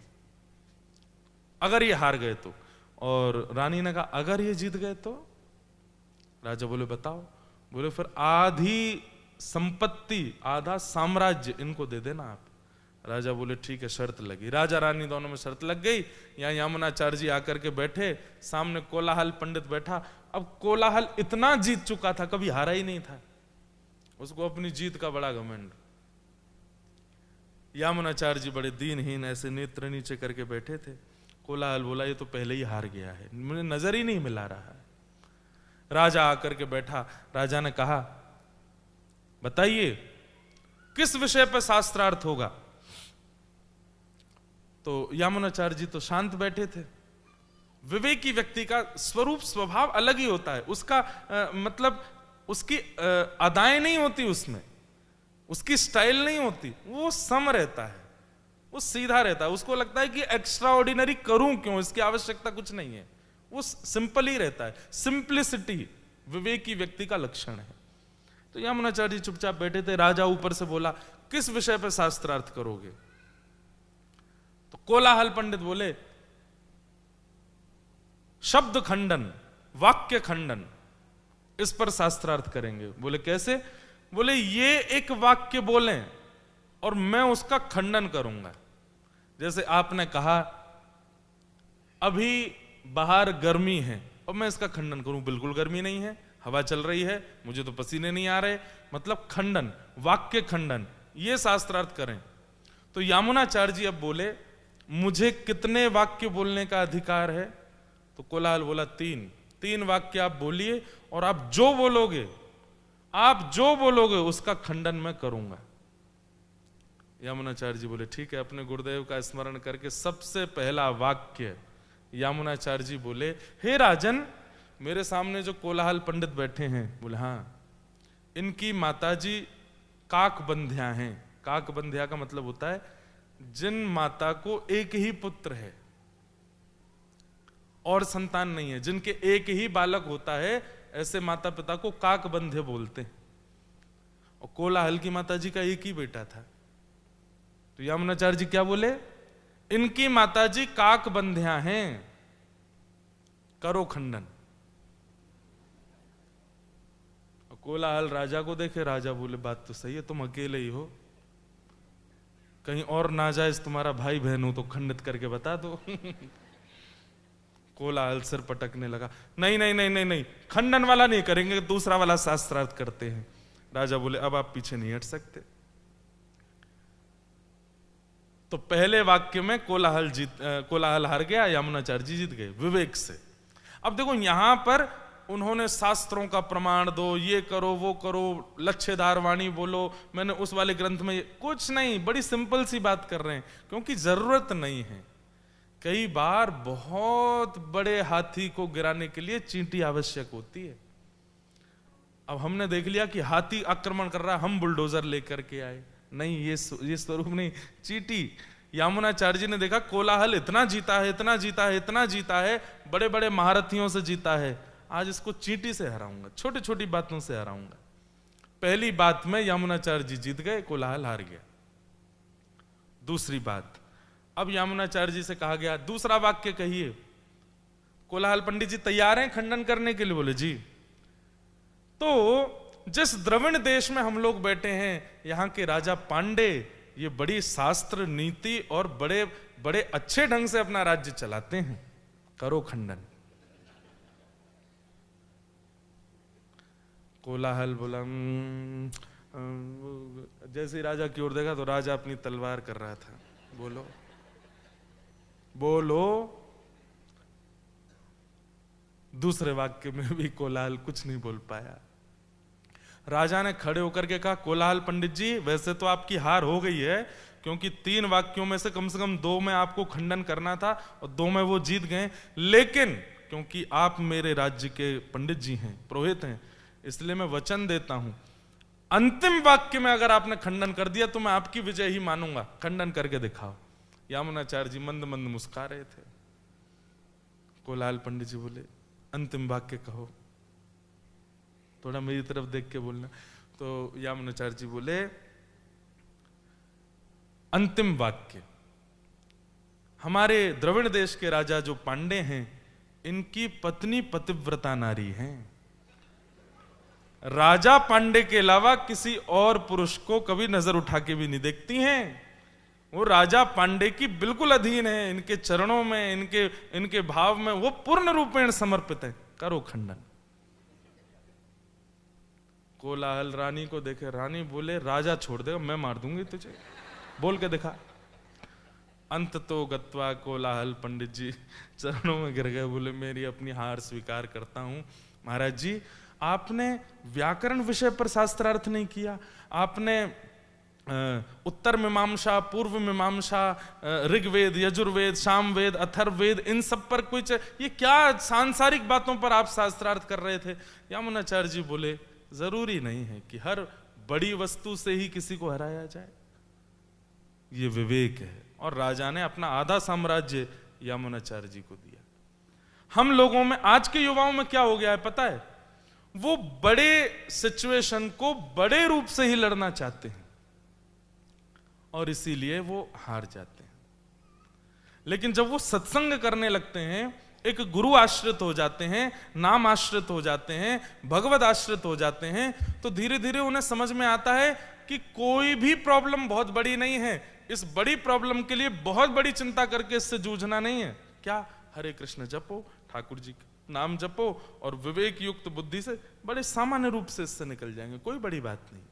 अगर ये हार गए तो। और रानी ने कहा अगर ये जीत गए तो? राजा बोले बताओ। बोले फिर आधी संपत्ति, आधा साम्राज्य इनको दे देना आप। राजा बोले ठीक है, शर्त लगी। राजा रानी दोनों में शर्त लग गई। यहाँ यामुनाचार्य जी आकर के बैठे, सामने कोलाहल पंडित बैठा। अब कोलाहल इतना जीत चुका था, कभी हारा ही नहीं था, उसको अपनी जीत का बड़ा घमंड। यामुनाचार्य जी बड़े दीनहीन ऐसे नेत्र नीचे करके बैठे थे। कोलाहल बोला ये तो पहले ही हार गया है, मुझे नजर ही नहीं मिला रहा है। राजा आकर के बैठा। राजा ने कहा बताइए किस विषय पर शास्त्रार्थ होगा? तो यामुनाचार्य जी तो शांत बैठे थे। विवेकी व्यक्ति का स्वरूप स्वभाव अलग ही होता है, उसका मतलब उसकी अदाएं नहीं होती, उसमें उसकी स्टाइल नहीं होती, वो सम रहता है, वो सीधा रहता है। उसको लगता है कि एक्स्ट्रा ऑर्डिनरी करूं क्यों, इसकी आवश्यकता कुछ नहीं है, वो सिंपल ही रहता है। सिंप्लिसिटी विवेकी व्यक्ति का लक्षण है। तो यामुनाचार्य जी चुपचाप बैठे थे। राजा ऊपर से बोला किस विषय पर शास्त्रार्थ करोगे? तो कोलाहल पंडित बोले शब्द खंडन, वाक्य खंडन, इस पर शास्त्रार्थ करेंगे। बोले कैसे? बोले ये एक वाक्य बोलें और मैं उसका खंडन करूंगा। जैसे आपने कहा अभी बाहर गर्मी है और मैं इसका खंडन करूं, बिल्कुल गर्मी नहीं है, हवा चल रही है, मुझे तो पसीने नहीं आ रहे, मतलब खंडन, वाक्य खंडन, ये शास्त्रार्थ करें। तो यामुनाचार्य जी अब बोले मुझे कितने वाक्य बोलने का अधिकार है? तो कोलाहल बोला तीन वाक्य आप बोलिए, और आप जो बोलोगे उसका खंडन मैं करूंगा। यामुनाचार्य जी बोले ठीक है। अपने गुरुदेव का स्मरण करके सबसे पहला वाक्य यामुनाचार्य जी बोले हे राजन, मेरे सामने जो कोलाहल पंडित बैठे हैं, बोले हाँ, इनकी माताजी काकबंध्या हैं। काकबंध्या का मतलब होता है जिन माता को एक ही पुत्र है और संतान नहीं है, जिनके एक ही बालक होता है, ऐसे माता पिता को काकबंध्य बोलते हैं। और कोलाहल की माताजी का एक ही बेटा था। तो यामुनाचार्य जी क्या बोले? इनकी माताजी काकबंध्या हैं, करो खंडन। और कोलाहल राजा को देखे। राजा बोले बात तो सही है, तुम अकेले ही हो, कहीं और नाजायज तुम्हारा भाई बहन हो तो खंडित करके बता दो। कोलाहल सिर पटकने लगा, नहीं नहीं नहीं नहीं नहीं, खंडन वाला नहीं करेंगे, दूसरा वाला शास्त्रार्थ करते हैं। राजा बोले अब आप पीछे नहीं हट सकते। तो पहले वाक्य में कोलाहल हार गया, यामुनाचार्य जी जीत गए विवेक से। अब देखो यहां पर उन्होंने शास्त्रों का प्रमाण दो, ये करो वो करो, लच्छेदार वाणी बोलो, मैंने उस वाले ग्रंथ में कुछ नहीं, बड़ी सिंपल सी बात कर रहे हैं, क्योंकि जरूरत नहीं है। कई बार बहुत बड़े हाथी को गिराने के लिए चींटी आवश्यक होती है। अब हमने देख लिया कि हाथी आक्रमण कर रहा है, हम बुलडोजर लेकर के आए, नहीं, ये स्वरूप नहीं, चींटी। यामुनाचार्य जी ने देखा कोलाहल इतना जीता है, इतना जीता है, इतना जीता है, बड़े बड़े महारथियों से जीता है, आज इसको चींटी से हराऊंगा, छोटी छोटी बातों से हराऊंगा। पहली बात में यामुनाचार्य जी जीत गए, कोलाहल हार गया। दूसरी बात, अब यामुनाचार्य जी से कहा गया दूसरा वाक्य कहिए। कोलाहल पंडित जी तैयार हैं खंडन करने के लिए? बोले जी। तो जिस द्रविड़ देश में हम लोग बैठे हैं, यहां के राजा पांडे ये बड़ी शास्त्र नीति और बड़े बड़े अच्छे ढंग से अपना राज्य चलाते हैं, करो खंडन। कोलाहल बोला, जैसे ही राजा की ओर देखा तो राजा अपनी तलवार कर रहा था, बोलो बोलो। दूसरे वाक्य में भी कोलाहल कुछ नहीं बोल पाया। राजा ने खड़े होकर के कहा, कोलाहल पंडित जी वैसे तो आपकी हार हो गई है, क्योंकि 3 वाक्यों में से कम 2 में आपको खंडन करना था और 2 में वो जीत गए, लेकिन क्योंकि आप मेरे राज्य के पंडित जी हैं, पुरोहित हैं, इसलिए मैं वचन देता हूं अंतिम वाक्य में अगर आपने खंडन कर दिया तो मैं आपकी विजय ही मानूंगा, खंडन करके दिखाओ। यामुनाचार्य जी मंद मंद मुस्कुरा रहे थे। कोलाहल पंडित जी बोले, अंतिम वाक्य कहो, थोड़ा मेरी तरफ देख के बोलना। तो यामुनाचार्य जी बोले, अंतिम वाक्य, हमारे द्रविड़ देश के राजा जो पांडे हैं, इनकी पत्नी पतिव्रता नारी हैं। राजा पांडे के अलावा किसी और पुरुष को कभी नजर उठा के भी नहीं देखती हैं। वो राजा पांडे की बिल्कुल अधीन है, इनके चरणों में, इनके भाव में वो पूर्ण रूपेण समर्पित है, करो खंडन। कोलाहल रानी को देखे, रानी बोले, राजा छोड़ देगा, मैं मार दूंगी तुझे, बोल के दिखा। अंत तो गत्वा कोलाहल पंडित जी चरणों में गिर गए, बोले मेरी अपनी हार स्वीकार करता हूं। महाराज जी, आपने व्याकरण विषय पर शास्त्रार्थ नहीं किया, आपने उत्तर मीमांसा, पूर्व मीमांसा, ऋग्वेद, यजुर्वेद, सामवेद, अथर्ववेद, इन सब पर कुछ, ये क्या सांसारिक बातों पर आप शास्त्रार्थ कर रहे थे? यामुनाचार्य जी बोले, जरूरी नहीं है कि हर बड़ी वस्तु से ही किसी को हराया जाए, ये विवेक है। और राजा ने अपना आधा साम्राज्य यामुनाचार्य जी को दिया। हम लोगों में, आज के युवाओं में क्या हो गया है पता है? वो बड़े सिचुएशन को बड़े रूप से ही लड़ना चाहते हैं और इसीलिए वो हार जाते हैं। लेकिन जब वो सत्संग करने लगते हैं, एक गुरु आश्रित हो जाते हैं, नाम आश्रित हो जाते हैं, भगवत आश्रित हो जाते हैं, तो धीरे धीरे उन्हें समझ में आता है कि कोई भी प्रॉब्लम बहुत बड़ी नहीं है। इस बड़ी प्रॉब्लम के लिए बहुत बड़ी चिंता करके इससे जूझना नहीं है। क्या? हरे कृष्ण जपो, ठाकुर जी का नाम जपो और विवेक युक्त बुद्धि से बड़े सामान्य रूप से इससे निकल जाएंगे, कोई बड़ी बात नहीं।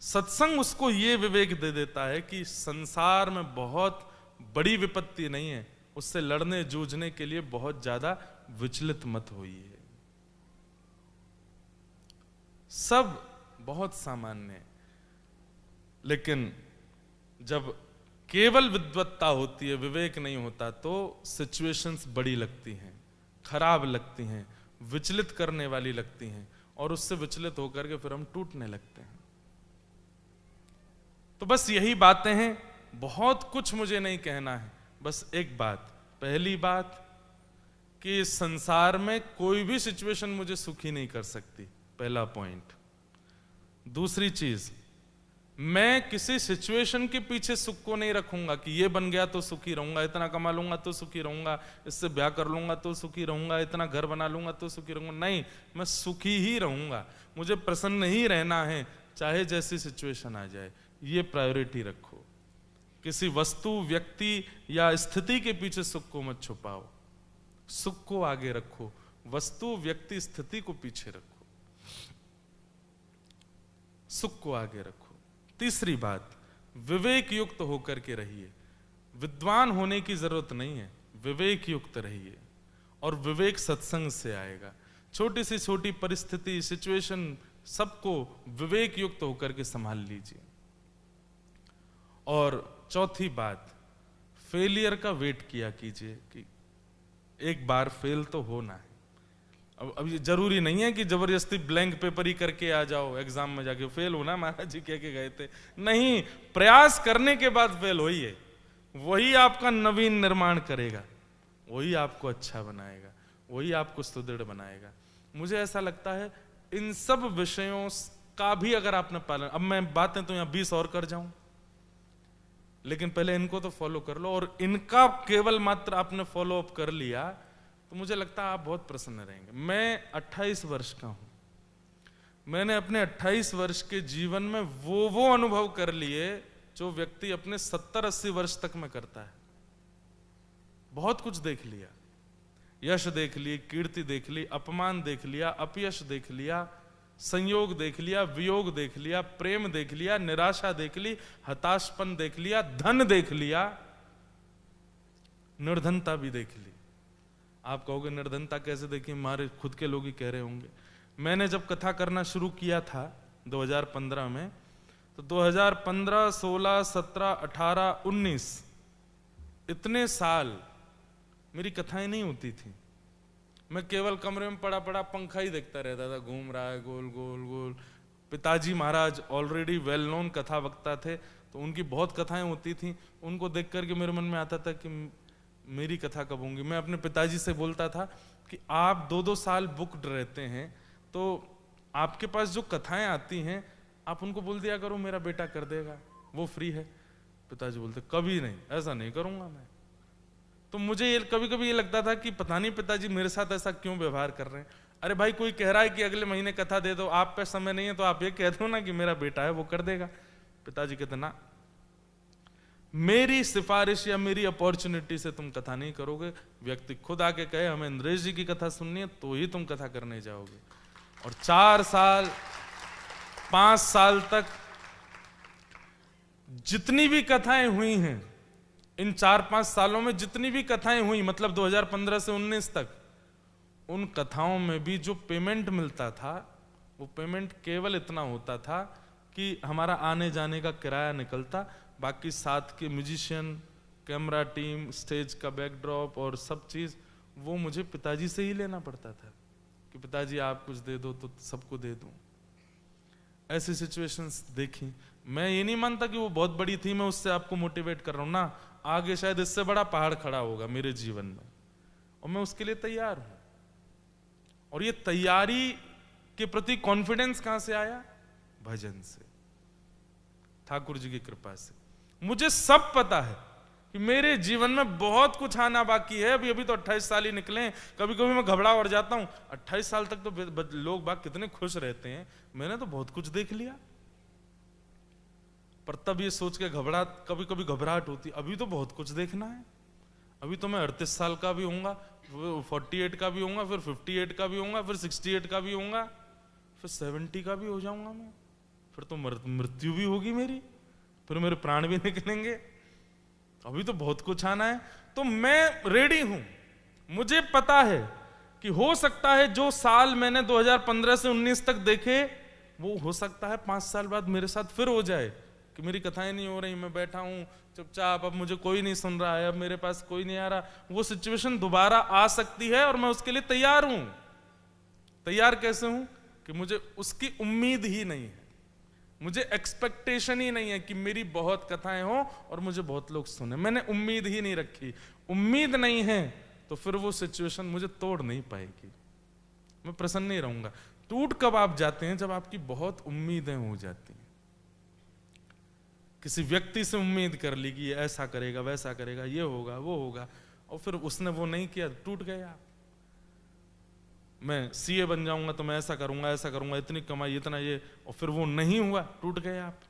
सत्संग उसको ये विवेक दे देता है कि संसार में बहुत बड़ी विपत्ति नहीं है, उससे लड़ने जूझने के लिए बहुत ज्यादा विचलित मत होइए। सब बहुत सामान्य है, लेकिन जब केवल विद्वत्ता होती है, विवेक नहीं होता, तो सिचुएशंस बड़ी लगती हैं, खराब लगती हैं, विचलित करने वाली लगती हैं, और उससे विचलित होकर के फिर हम टूटने लगते हैं। तो बस यही बातें हैं, बहुत कुछ मुझे नहीं कहना है, बस एक बात। पहली बात कि इस संसार में कोई भी सिचुएशन मुझे सुखी नहीं कर सकती, पहला पॉइंट। दूसरी चीज, मैं किसी सिचुएशन के पीछे सुख को नहीं रखूंगा कि ये बन गया तो सुखी रहूंगा, इतना कमा लूंगा तो सुखी रहूंगा, इससे ब्याह कर लूंगा तो सुखी रहूंगा, इतना घर बना लूंगा तो सुखी रहूंगा। नहीं, मैं सुखी ही रहूंगा, मुझे प्रसन्न ही रहना है, चाहे जैसी सिचुएशन आ जाए। ये प्रायोरिटी रखो। किसी वस्तु, व्यक्ति या स्थिति के पीछे सुख को मत छुपाओ, सुख को आगे रखो, वस्तु, व्यक्ति, स्थिति को पीछे रखो, सुख को आगे रखो। तीसरी बात, विवेक युक्त होकर के रहिए। विद्वान होने की जरूरत नहीं है, विवेक युक्त रहिए, और विवेक सत्संग से आएगा। छोटी से छोटी परिस्थिति, सिचुएशन, सबको विवेक युक्त होकर के संभाल लीजिए। और चौथी बात, फेलियर का वेट किया कीजिए कि एक बार फेल तो होना है। अब ये जरूरी नहीं है कि जबरदस्ती ब्लैंक पेपर ही करके आ जाओ, एग्जाम में जाके फेल होना महाराज जी कह के गए थे, नहीं, प्रयास करने के बाद फेल होइए, वही आपका नवीन निर्माण करेगा, वही आपको अच्छा बनाएगा, वही आपको सुदृढ़ बनाएगा। मुझे ऐसा लगता है इन सब विषयों का भी अगर आपने पालन, अब मैं बातें तो यहां 20 और कर जाऊं, लेकिन पहले इनको तो फॉलो कर लो, और इनका केवल मात्र आपने फॉलो अप कर लिया तो मुझे लगता है आप बहुत प्रसन्न रहेंगे। मैं 28 वर्ष का हूं, मैंने अपने 28 वर्ष के जीवन में वो अनुभव कर लिए जो व्यक्ति अपने 70-80 वर्ष तक में करता है। बहुत कुछ देख लिया, यश देख ली, कीर्ति देख ली, अपमान देख लिया, अपयश देख लिया, संयोग देख लिया, वियोग देख लिया, प्रेम देख लिया, निराशा देख ली, हताशपन देख लिया, धन देख लिया, निर्धनता भी देख ली। आप कहोगे निर्धनता कैसे देखी, हमारे खुद के लोग ही कह रहे होंगे। मैंने जब कथा करना शुरू किया था 2015 में, तो 2015, 16, 17, 18, 19 इतने साल मेरी कथाएं नहीं होती थी। मैं केवल कमरे में पड़ा पड़ा पंखा ही देखता रहता था, घूम रहा है गोल गोल गोल। पिताजी महाराज ऑलरेडी वेल नोन कथा वक्ता थे, तो उनकी बहुत कथाएं होती थी। उनको देख करके मेरे मन में आता था कि मेरी कथा कब होंगी। मैं अपने पिताजी से बोलता था कि आप 2-2 साल बुक्ड रहते हैं, तो आपके पास जो कथाएं आती हैं आप उनको बोल दिया करो मेरा बेटा कर देगा, वो फ्री है। पिताजी बोलते कभी नहीं, ऐसा नहीं करूंगा मैं। तो मुझे ये कभी कभी ये लगता था कि पता नहीं पिताजी मेरे साथ ऐसा क्यों व्यवहार कर रहे हैं। अरे भाई, कोई कह रहा है कि अगले महीने कथा दे दो, आप पे समय नहीं है तो आप ये कह दो ना कि मेरा बेटा है वो कर देगा। पिताजी कहते ना, मेरी सिफारिश या मेरी अपॉर्चुनिटी से तुम कथा नहीं करोगे। व्यक्ति खुद आके कहे हमें नरेश जी की कथा सुननी है तो ही तुम कथा करने जाओगे। और 4 साल 5 साल तक जितनी भी कथाएं हुई हैं, इन 4-5 सालों में जितनी भी कथाएं हुई, मतलब 2015 से 19 तक, उन कथाओं में भी जो पेमेंट मिलता था वो पेमेंट केवल इतना होता था कि हमारा आने जाने का किराया निकलता, बाकी साथ के म्यूजिशियन, कैमरा टीम, स्टेज का बैकड्रॉप और सब चीज वो मुझे पिताजी से ही लेना पड़ता था कि पिताजी आप कुछ दे दो तो सबको दे दूं। ऐसी सिचुएशंस देखी। मैं ये नहीं मानता कि वो बहुत बड़ी थी, मैं उससे आपको मोटिवेट कर रहा हूं ना, आगे शायद इससे बड़ा पहाड़ खड़ा होगा मेरे जीवन में, और मैं उसके लिए तैयार हूं। और ये तैयारी के प्रति कॉन्फिडेंस कहां से आया? भजन से, ठाकुर जी की कृपा से। मुझे सब पता है कि मेरे जीवन में बहुत कुछ आना बाकी है। अभी तो 28 साल ही निकले। कभी कभी मैं घबरा और जाता हूं, 28 साल तक तो लोग बाग कितने खुश रहते हैं, मैंने तो बहुत कुछ देख लिया। पर तब ये सोच के कभी कभी घबराहट होती, अभी तो बहुत कुछ देखना है। अभी तो मैं 38 साल का भी होऊंगा, 48 का भी होऊंगा, फिर 58 का भी होऊंगा, फिर 68 का भी होऊंगा, फिर 70 का भी हो जाऊंगा मैं। फिर तो मृत्यु भी होगी मेरी, फिर मेरे प्राण भी निकलेंगे। अभी तो बहुत कुछ आना है। तो मैं रेडी हूं। मुझे पता है कि हो सकता है जो साल मैंने 2015 से 19 तक देखे, वो हो सकता है 5 साल बाद मेरे साथ फिर हो जाए कि मेरी कथाएं नहीं हो रही, मैं बैठा हूं चुपचाप, अब मुझे कोई नहीं सुन रहा है, अब मेरे पास कोई नहीं आ रहा। वो सिचुएशन दोबारा आ सकती है और मैं उसके लिए तैयार हूं। तैयार कैसे हूं? कि मुझे उसकी उम्मीद ही नहीं है, मुझे एक्सपेक्टेशन ही नहीं है कि मेरी बहुत कथाएं हो और मुझे बहुत लोग सुने। मैंने उम्मीद ही नहीं रखी। उम्मीद नहीं है तो फिर वो सिचुएशन मुझे तोड़ नहीं पाएगी, मैं प्रसन्न नहीं रहूंगा। टूट कब आप जाते हैं? जब आपकी बहुत उम्मीदें हो जाती हैं। किसी व्यक्ति से उम्मीद कर ली कि ये ऐसा करेगा, वैसा करेगा, ये होगा, वो होगा, और फिर उसने वो नहीं किया, टूट गए आप। मैं सीए बन जाऊंगा तो मैं ऐसा करूंगा, इतनी कमाई, इतना ये, और फिर वो नहीं हुआ, टूट गए आप।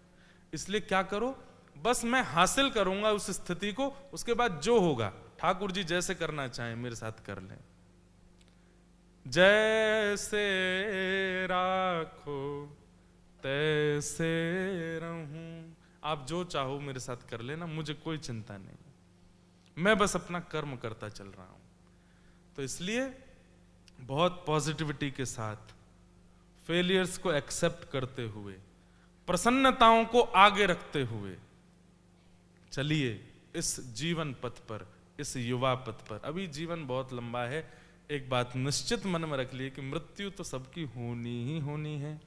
इसलिए क्या करो, बस मैं हासिल करूंगा उस स्थिति को, उसके बाद जो होगा ठाकुर जी जैसे करना चाहें मेरे साथ कर लें। जैसे राखो तैसे रहूं, आप जो चाहो मेरे साथ कर लेना, मुझे कोई चिंता नहीं, मैं बस अपना कर्म करता चल रहा हूं। तो इसलिए बहुत पॉजिटिविटी के साथ, फेलियर्स को एक्सेप्ट करते हुए, प्रसन्नताओं को आगे रखते हुए चलिए इस जीवन पथ पर, इस युवा पथ पर। अभी जीवन बहुत लंबा है। एक बात निश्चित मन में रख लिए कि मृत्यु तो सबकी होनी ही होनी है।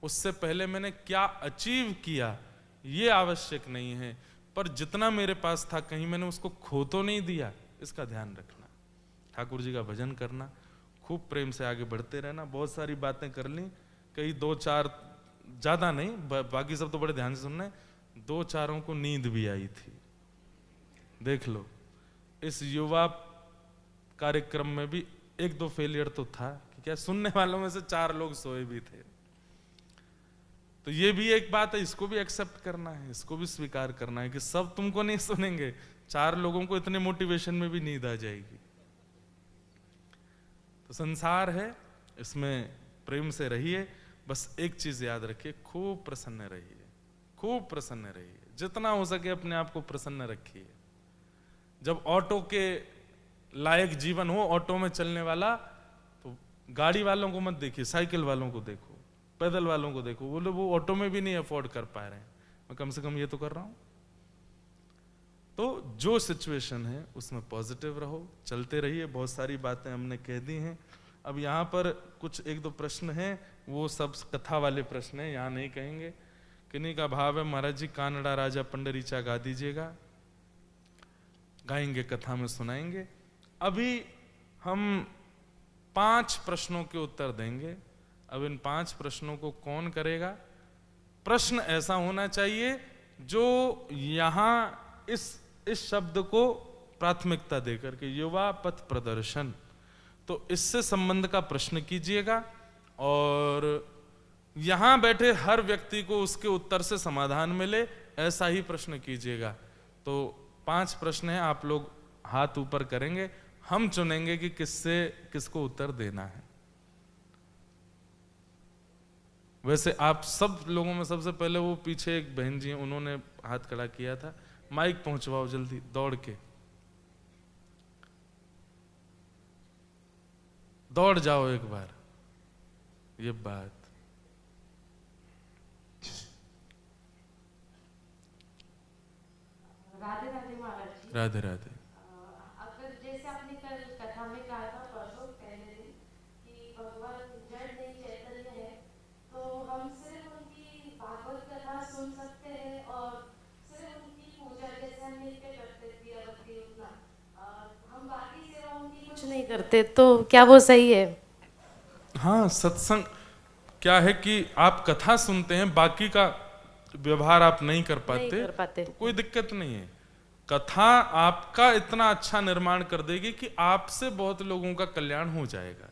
उससे पहले मैंने क्या अचीव किया ये आवश्यक नहीं है, पर जितना मेरे पास था कहीं मैंने उसको खो तो नहीं दिया, इसका ध्यान रखना। ठाकुर जी का भजन करना, खूब प्रेम से आगे बढ़ते रहना। बहुत सारी बातें कर ली, कई 2-4 ज्यादा नहीं, बाकी सब तो बड़े ध्यान से सुनना है। 2-4 को नींद भी आई थी, देख लो। इस युवा कार्यक्रम में भी 1-2 फेलियर तो था कि क्या सुनने वालों में से 4 लोग सोए भी थे। तो ये भी एक बात है, इसको भी एक्सेप्ट करना है, इसको भी स्वीकार करना है कि सब तुमको नहीं सुनेंगे। 4 लोगों को इतने मोटिवेशन में भी नींद आ जाएगी। तो संसार है, इसमें प्रेम से रहिए। बस एक चीज याद रखिए, खूब प्रसन्न रहिए, खूब प्रसन्न रहिए, जितना हो सके अपने आप को प्रसन्न रखिए। जब ऑटो के लायक जीवन हो, ऑटो में चलने वाला, तो गाड़ी वालों को मत देखिए, साइकिल वालों को देखो, पैदल वालों को देखो। वो ऑटो में भी नहीं अफोर्ड कर पा रहे हैं, मैं कम से कम ये तो कर रहा हूं। तो जो सिचुएशन है उसमें पॉजिटिव रहो, चलते रहिए। बहुत सारी बातें हमने कह दी हैं। अब यहाँ पर कुछ 1-2 प्रश्न हैं, वो सब कथा वाले प्रश्न हैं, यहाँ नहीं कहेंगे। किन्हीं का भाव है महाराज जी कानड़ा राजा पंडरीचा गा दीजिएगा, गाएंगे, कथा में सुनाएंगे। अभी हम 5 प्रश्नों के उत्तर देंगे। अब इन 5 प्रश्नों को कौन करेगा? प्रश्न ऐसा होना चाहिए जो यहां इस शब्द को प्राथमिकता देकर के, युवा पथ प्रदर्शन, तो इससे संबंध का प्रश्न कीजिएगा और यहां बैठे हर व्यक्ति को उसके उत्तर से समाधान मिले, ऐसा ही प्रश्न कीजिएगा। तो 5 प्रश्न हैं, आप लोग हाथ ऊपर करेंगे, हम चुनेंगे कि किसको उत्तर देना है। वैसे आप सब लोगों में सबसे पहले वो पीछे एक बहन जी हैं, उन्होंने हाथ खड़ा किया था, माइक पहुंचवाओ जल्दी दौड़ के, दौड़ जाओ एक बार। ये बात राधे राधे महाराज जी। राधे राधे। अगर जैसे आपने कल कथा में कहा था परसों पहले दिन कि भगवान जड़ नहीं चैतन्य है, तो हम सिर्फ उनकी भागवत कथा सुन सकते हैं और सिर्फ उनकी पूजा जैसे हम नित्य करते थे भक्ति उतना, हम बाकी सेवा उनकी कुछ नहीं करते, तो क्या वो सही है? हाँ, सत्संग क्या है कि आप कथा सुनते हैं, बाकी का व्यवहार आप नहीं कर पाते, तो कोई दिक्कत नहीं है। कथा आपका इतना अच्छा निर्माण कर देगी कि आपसे बहुत लोगों का कल्याण हो जाएगा।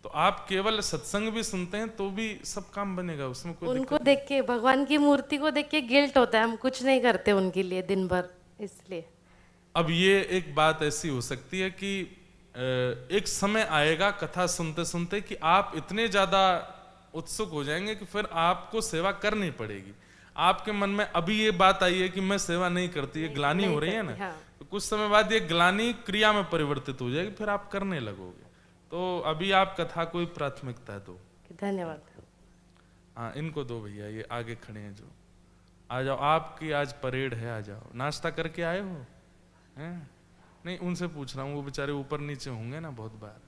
तो आप केवल सत्संग भी सुनते हैं तो भी सब काम बनेगा, उसमें कोई उनको देख के, भगवान की मूर्ति को देख के गिल्ट होता है, हम कुछ नहीं करते उनके लिए दिन भर, इसलिए। अब ये एक बात ऐसी हो सकती है कि एक समय आएगा कथा सुनते सुनते कि आप इतने ज्यादा उत्सुक हो जाएंगे कि फिर आपको सेवा करनी पड़ेगी। आपके मन में अभी ये बात आई है कि मैं सेवा नहीं करती, ये ग्लानि हो रही है ना, हाँ। तो कुछ समय बाद ये ग्लानि क्रिया में परिवर्तित हो जाएगी, फिर आप करने लगोगे। तो अभी आप कथा को ही प्राथमिकता दो। धन्यवाद। हाँ, इनको दो भैया, ये आगे खड़े हैं जो, आ जाओ, आपकी आज परेड है, आ जाओ। नाश्ता करके आए हो? हैं? नहीं, उनसे पूछ रहा हूँ, वो बेचारे ऊपर नीचे होंगे ना बहुत बार।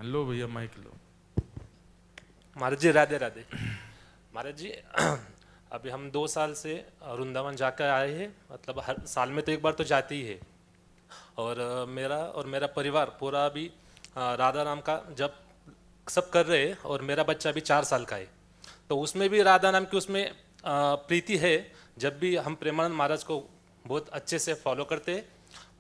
लो भैया माइक लो। महाराज जी राधे राधे। महाराज जी अभी हम 2 साल से वृंदावन जाकर आए हैं, मतलब हर साल में तो एक बार तो जाते ही है। और मेरा परिवार पूरा भी राधा नाम का जब सब कर रहे हैं, और मेरा बच्चा भी 4 साल का है, तो उसमें भी राधा नाम की उसमें प्रीति है। जब भी हम प्रेमानंद महाराज को बहुत अच्छे से फॉलो करते हैं,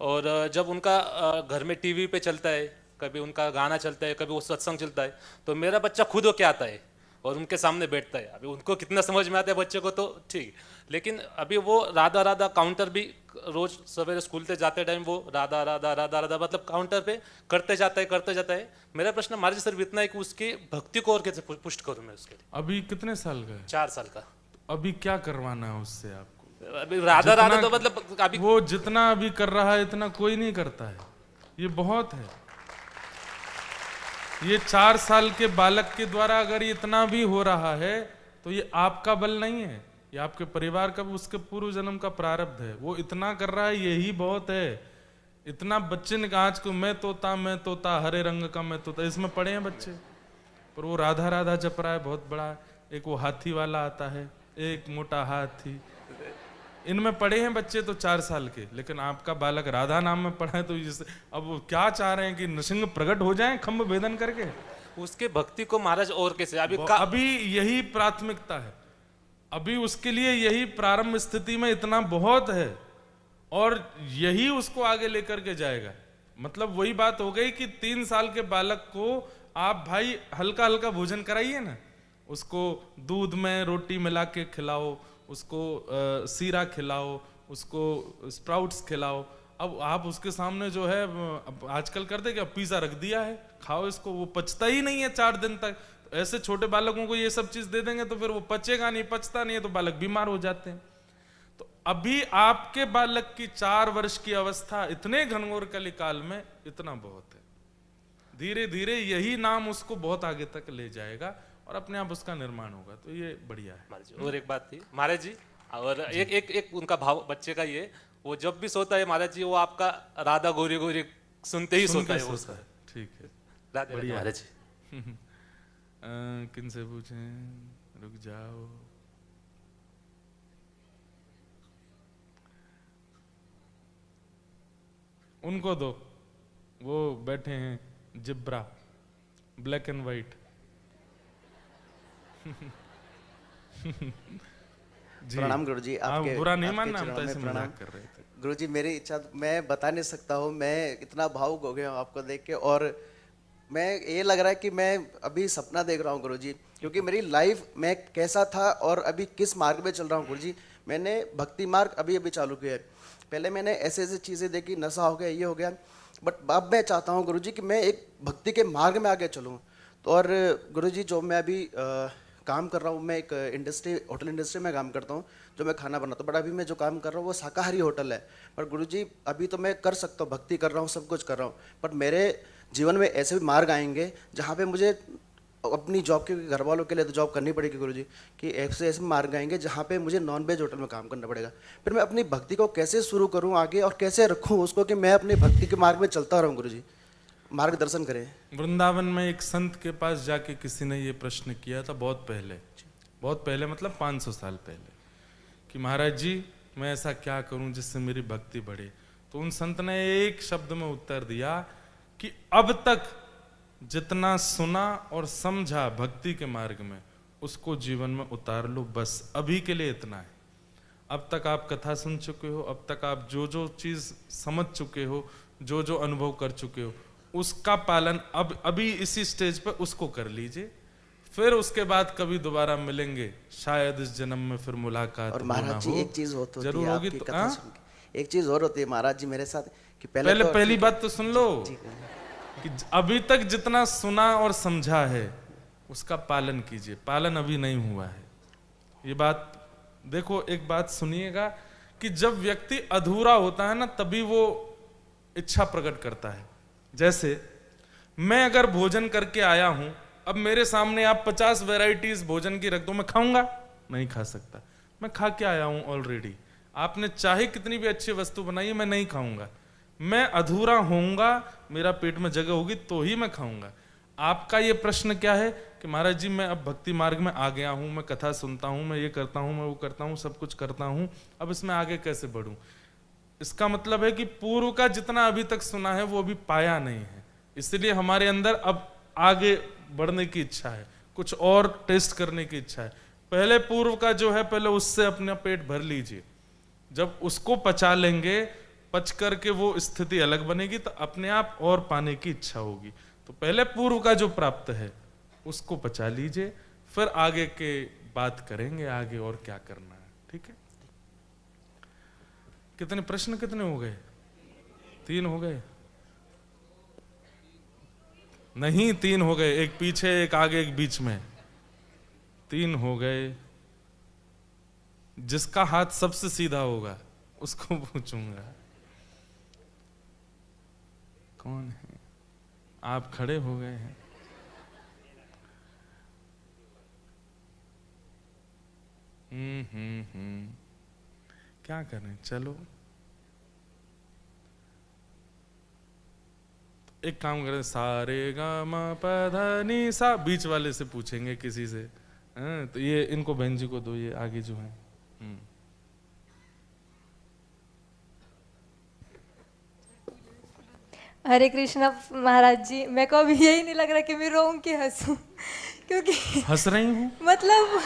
और जब उनका घर में टीवी पे चलता है, कभी उनका गाना चलता है, कभी वो सत्संग चलता है, तो मेरा बच्चा खुद होके आता है और उनके सामने बैठता है। अभी उनको कितना समझ में आता है बच्चे को तो ठीक, लेकिन अभी वो राधा राधा काउंटर भी रोज सवेरे स्कूल से जाते टाइम वो राधा राधा राधा राधा मतलब काउंटर पे करते जाता है। मेरा प्रश्न महाराज सिर्फ इतना है कि उसकी भक्ति को और कैसे पुष्ट करूं मैं उसके लिए। अभी कितने साल का है? 4 साल का। अभी क्या करवाना है उससे आपको? अभी राधा राधा तो मतलब अभी वो जितना अभी कर रहा है इतना कोई नहीं करता है, ये बहुत है। ये 4 साल के बालक के द्वारा अगर ये इतना भी हो रहा है तो ये आपका बल नहीं है, ये आपके परिवार का, उसके पूर्व जन्म का प्रारब्ध है। वो इतना कर रहा है यही बहुत है। इतना बच्चे ने कहा आज को मैं तोता हरे रंग का मैं तोता, इसमें पढ़े हैं बच्चे, पर वो राधा राधा जप रहा है बहुत बड़ा। एक वो हाथी वाला आता है, एक मोटा हाथी, इनमें पढ़े हैं बच्चे तो 4 साल के, लेकिन आपका बालक राधा नाम में पढ़ा है तो अब वो क्या चाह रहे हैं कि नृसिंह प्रकट हो जाएं खम्भ भेदन करके? उसके भक्ति को महाराज और कैसे अभी यही प्राथमिकता है, अभी उसके लिए यही प्रारंभ स्थिति में इतना बहुत है और यही उसको आगे लेकर के जाएगा। मतलब वही बात हो गई कि 3 साल के बालक को आप भाई हल्का हल्का भोजन कराइए ना, उसको दूध में रोटी मिला के खिलाओ, उसको सीरा खिलाओ, उसको स्प्राउट्स खिलाओ। अब आप उसके सामने जो है आजकल करते क्या, पिज्जा रख दिया है खाओ इसको, वो पचता ही नहीं है 4 दिन तक। तो ऐसे छोटे बालकों को ये सब चीज दे देंगे तो फिर वो पचेगा नहीं, पचता नहीं है तो बालक बीमार हो जाते हैं। तो अभी आपके बालक की 4 वर्ष की अवस्था इतने घनघोर कलिकाल में इतना बहुत है। धीरे धीरे यही नाम उसको बहुत आगे तक ले जाएगा और अपने आप उसका निर्माण होगा। तो ये बढ़िया है। और एक बात थी महाराज जी, और एक उनका भाव बच्चे का ये, वो जब भी सोता है महाराज जी वो आपका राधा गोरी गोरी सुनते ही सोता है। ठीक है, बढ़िया महाराज जी। किन से पूछें, रुक जाओ। उनको दो, वो बैठे हैं जिब्रा, ब्लैक एंड व्हाइट। प्रणाम गुरुजी। आपके बुरा नहीं मानना, हम चरणों तो में ऐसे प्रणाम मजाक कर रहे थे। गुरुजी मेरी इच्छा मैं बता नहीं सकता हूँ, मैं इतना भावुक हो गया हूँ आपको देख के, और मैं ये लग रहा है कि मैं अभी सपना देख रहा हूँ गुरुजी, क्योंकि मेरी लाइफ में कैसा था और अभी किस मार्ग में चल रहा हूँ गुरुजी। मैंने भक्ति मार्ग अभी चालू किया है। पहले मैंने ऐसे ऐसे चीज़ें देखी, नशा हो गया, ये हो गया, बट अब मैं चाहता हूँ गुरुजी कि मैं एक भक्ति के मार्ग में आगे चलूँ। तो और गुरुजी जो मैं अभी काम कर रहा हूँ, मैं एक होटल इंडस्ट्री में काम करता हूँ, जो मैं खाना बनाता हूँ, बट अभी मैं जो काम कर रहा हूँ वो शाकाहारी होटल है। पर गुरुजी अभी तो मैं कर सकता हूँ, भक्ति कर रहा हूँ, सब कुछ कर रहा हूँ, बट मेरे जीवन में ऐसे भी मार्ग आएंगे जहाँ पे मुझे अपनी जॉब के, घर वालों के लिए तो जॉब करनी पड़ेगी गुरुजी, कि ऐसे ऐसे मार्ग आएंगे जहाँ पे मुझे नॉन-वेज होटल में काम करना पड़ेगा। फिर मैं अपनी भक्ति को कैसे शुरू करूँ आगे और कैसे रखूँ उसको कि मैं अपनी भक्ति के मार्ग में चलता रहूँ गुरुजी, मार्गदर्शन करें। वृंदावन में एक संत के पास जाके किसी ने ये प्रश्न किया था बहुत पहले मतलब 500 साल पहले, कि महाराज जी मैं ऐसा क्या करूं जिससे मेरी भक्ति बढ़े। तो उन संत ने एक शब्द में उत्तर दिया कि अब तक जितना सुना और समझा भक्ति के मार्ग में उसको जीवन में उतार लो, बस अभी के लिए इतना है। अब तक आप कथा सुन चुके हो, अब तक आप जो जो चीज समझ चुके हो, जो जो अनुभव कर चुके हो, उसका पालन अब अभी इसी स्टेज पर उसको कर लीजिए। फिर उसके बाद कभी दोबारा मिलेंगे, शायद इस जन्म में फिर मुलाकात और महाराज जी एक चीज जरूर होगी। तो एक चीज और होती है महाराज जी मेरे साथ, कि पहली बात तो सुन लो कि अभी तक जितना सुना और समझा है उसका पालन कीजिए। पालन अभी नहीं हुआ है, ये बात देखो। एक बात सुनिएगा कि जब व्यक्ति अधूरा होता है ना, तभी वो इच्छा प्रकट करता है। जैसे मैं अगर भोजन करके आया हूं, अब मेरे सामने आप 50 वैरायटीज भोजन की रख दो, मैं खाऊंगा? नहीं खा सकता, मैं खा के आया हूं ऑलरेडी। आपने चाहे कितनी भी अच्छी वस्तु बनाई है, मैं नहीं खाऊंगा। मैं अधूरा होऊंगा, मेरा पेट में जगह होगी तो ही मैं खाऊंगा। आपका ये प्रश्न क्या है कि महाराज जी मैं अब भक्ति मार्ग में आ गया हूं, मैं कथा सुनता हूं, मैं ये करता हूं, मैं वो करता हूं, सब कुछ करता हूं, अब इसमें आगे कैसे बढ़ूं? इसका मतलब है कि पूर्व का जितना अभी तक सुना है वो अभी पाया नहीं है, इसलिए हमारे अंदर अब आगे बढ़ने की इच्छा है, कुछ और टेस्ट करने की इच्छा है। पहले पूर्व का जो है पहले उससे अपना पेट भर लीजिए, जब उसको पचा लेंगे, पच करके वो स्थिति अलग बनेगी तो अपने आप और पाने की इच्छा होगी। तो पहले पूर्व का जो प्राप्त है उसको पचा लीजिए, फिर आगे के बात करेंगे, आगे और क्या करना है। ठीक है? कितने प्रश्न कितने हो गए? 3 हो गए? नहीं 3 हो गए, एक पीछे एक आगे एक बीच में, 3 हो गए। जिसका हाथ सबसे सीधा होगा उसको पूछूंगा। कौन है? आप खड़े हो गए हैं। क्या करें, चलो एक काम करें, सारे गा मा पा धा नी सा, बीच वाले से पूछेंगे किसी से। तो ये इनको बहन जी को दो, ये आगे जो है। हरे कृष्णा महाराज जी, मेरे को अभी यही नहीं लग रहा कि मैं रोऊं कि हंसूं, क्योंकि हंस रही हूँ। मतलब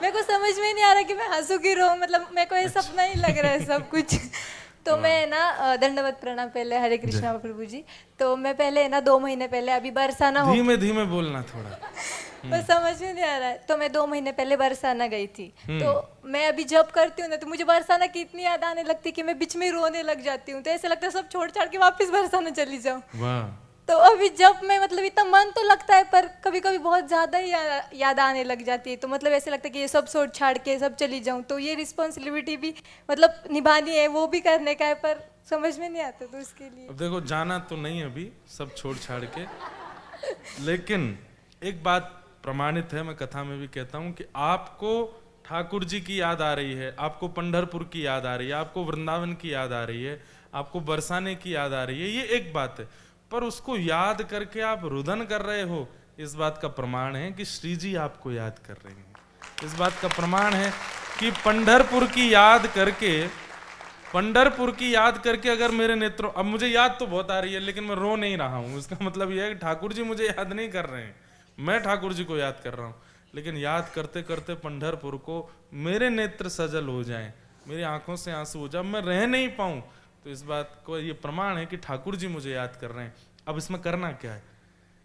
मेरे को समझ में नहीं आ रहा कि मैं हंसूं कि रोऊं, मतलब मेरे को ये सपना ही लग रहा है सब कुछ। तो मैं ना दंडवत प्रणाम पहले, हरे कृष्णा प्रभु जी। तो मैं पहले ना 2 महीने पहले, अभी बरसाना हो, धीमे धीमे बोलना थोड़ा, बस समझ में नहीं आ रहा है। तो मैं 2 महीने पहले बरसाना गई थी। तो मैं अभी जब करती हूँ ना, तो मुझे बरसाना की इतनी याद आने लगती कि मैं बीच में रोने लग जाती हूँ। तो ऐसे लगता है सब छोड़ छाड़ के वापस बरसाना चली जाऊँ। वाह। तो अभी जब मैं, मतलब इतना मन तो लगता है, पर कभी कभी बहुत ज्यादा ही याद आने लग जाती है। तो मतलब ऐसे लगता है कि ये सब छोड़ छाड़ के सब चली जाऊँ। तो ये रिस्पॉन्सिबिलिटी भी मतलब निभानी है, वो भी करने का है, पर समझ में नहीं आता। तो उसके लिए अब देखो, जाना तो नहीं अभी सब छोड़ छाड़ के, लेकिन एक बात प्रमाणित है, मैं कथा में भी कहता हूं कि आपको ठाकुर जी की याद आ रही है, आपको पंढरपुर की याद आ रही है, आपको वृंदावन की याद आ रही है, आपको बरसाने की याद आ रही है, ये एक बात है। पर उसको याद करके आप रुदन कर रहे हो, इस बात का प्रमाण है कि श्री जी आपको याद कर रहे हैं। इस बात का प्रमाण है कि पंढरपुर की याद करके अगर मेरे नेत्रों, अब मुझे याद तो बहुत आ रही है लेकिन मैं रो नहीं रहा हूं, इसका मतलब यह है कि ठाकुर जी मुझे याद नहीं कर रहे हैं, मैं ठाकुर जी को याद कर रहा हूं। लेकिन याद करते करते पंढरपुर को मेरे नेत्र सजल हो जाएं, मेरी आंखों से आंसू हो जाए, मैं रह नहीं पाऊं, तो इस बात को ये प्रमाण है कि ठाकुर जी मुझे याद कर रहे हैं। अब इसमें करना क्या है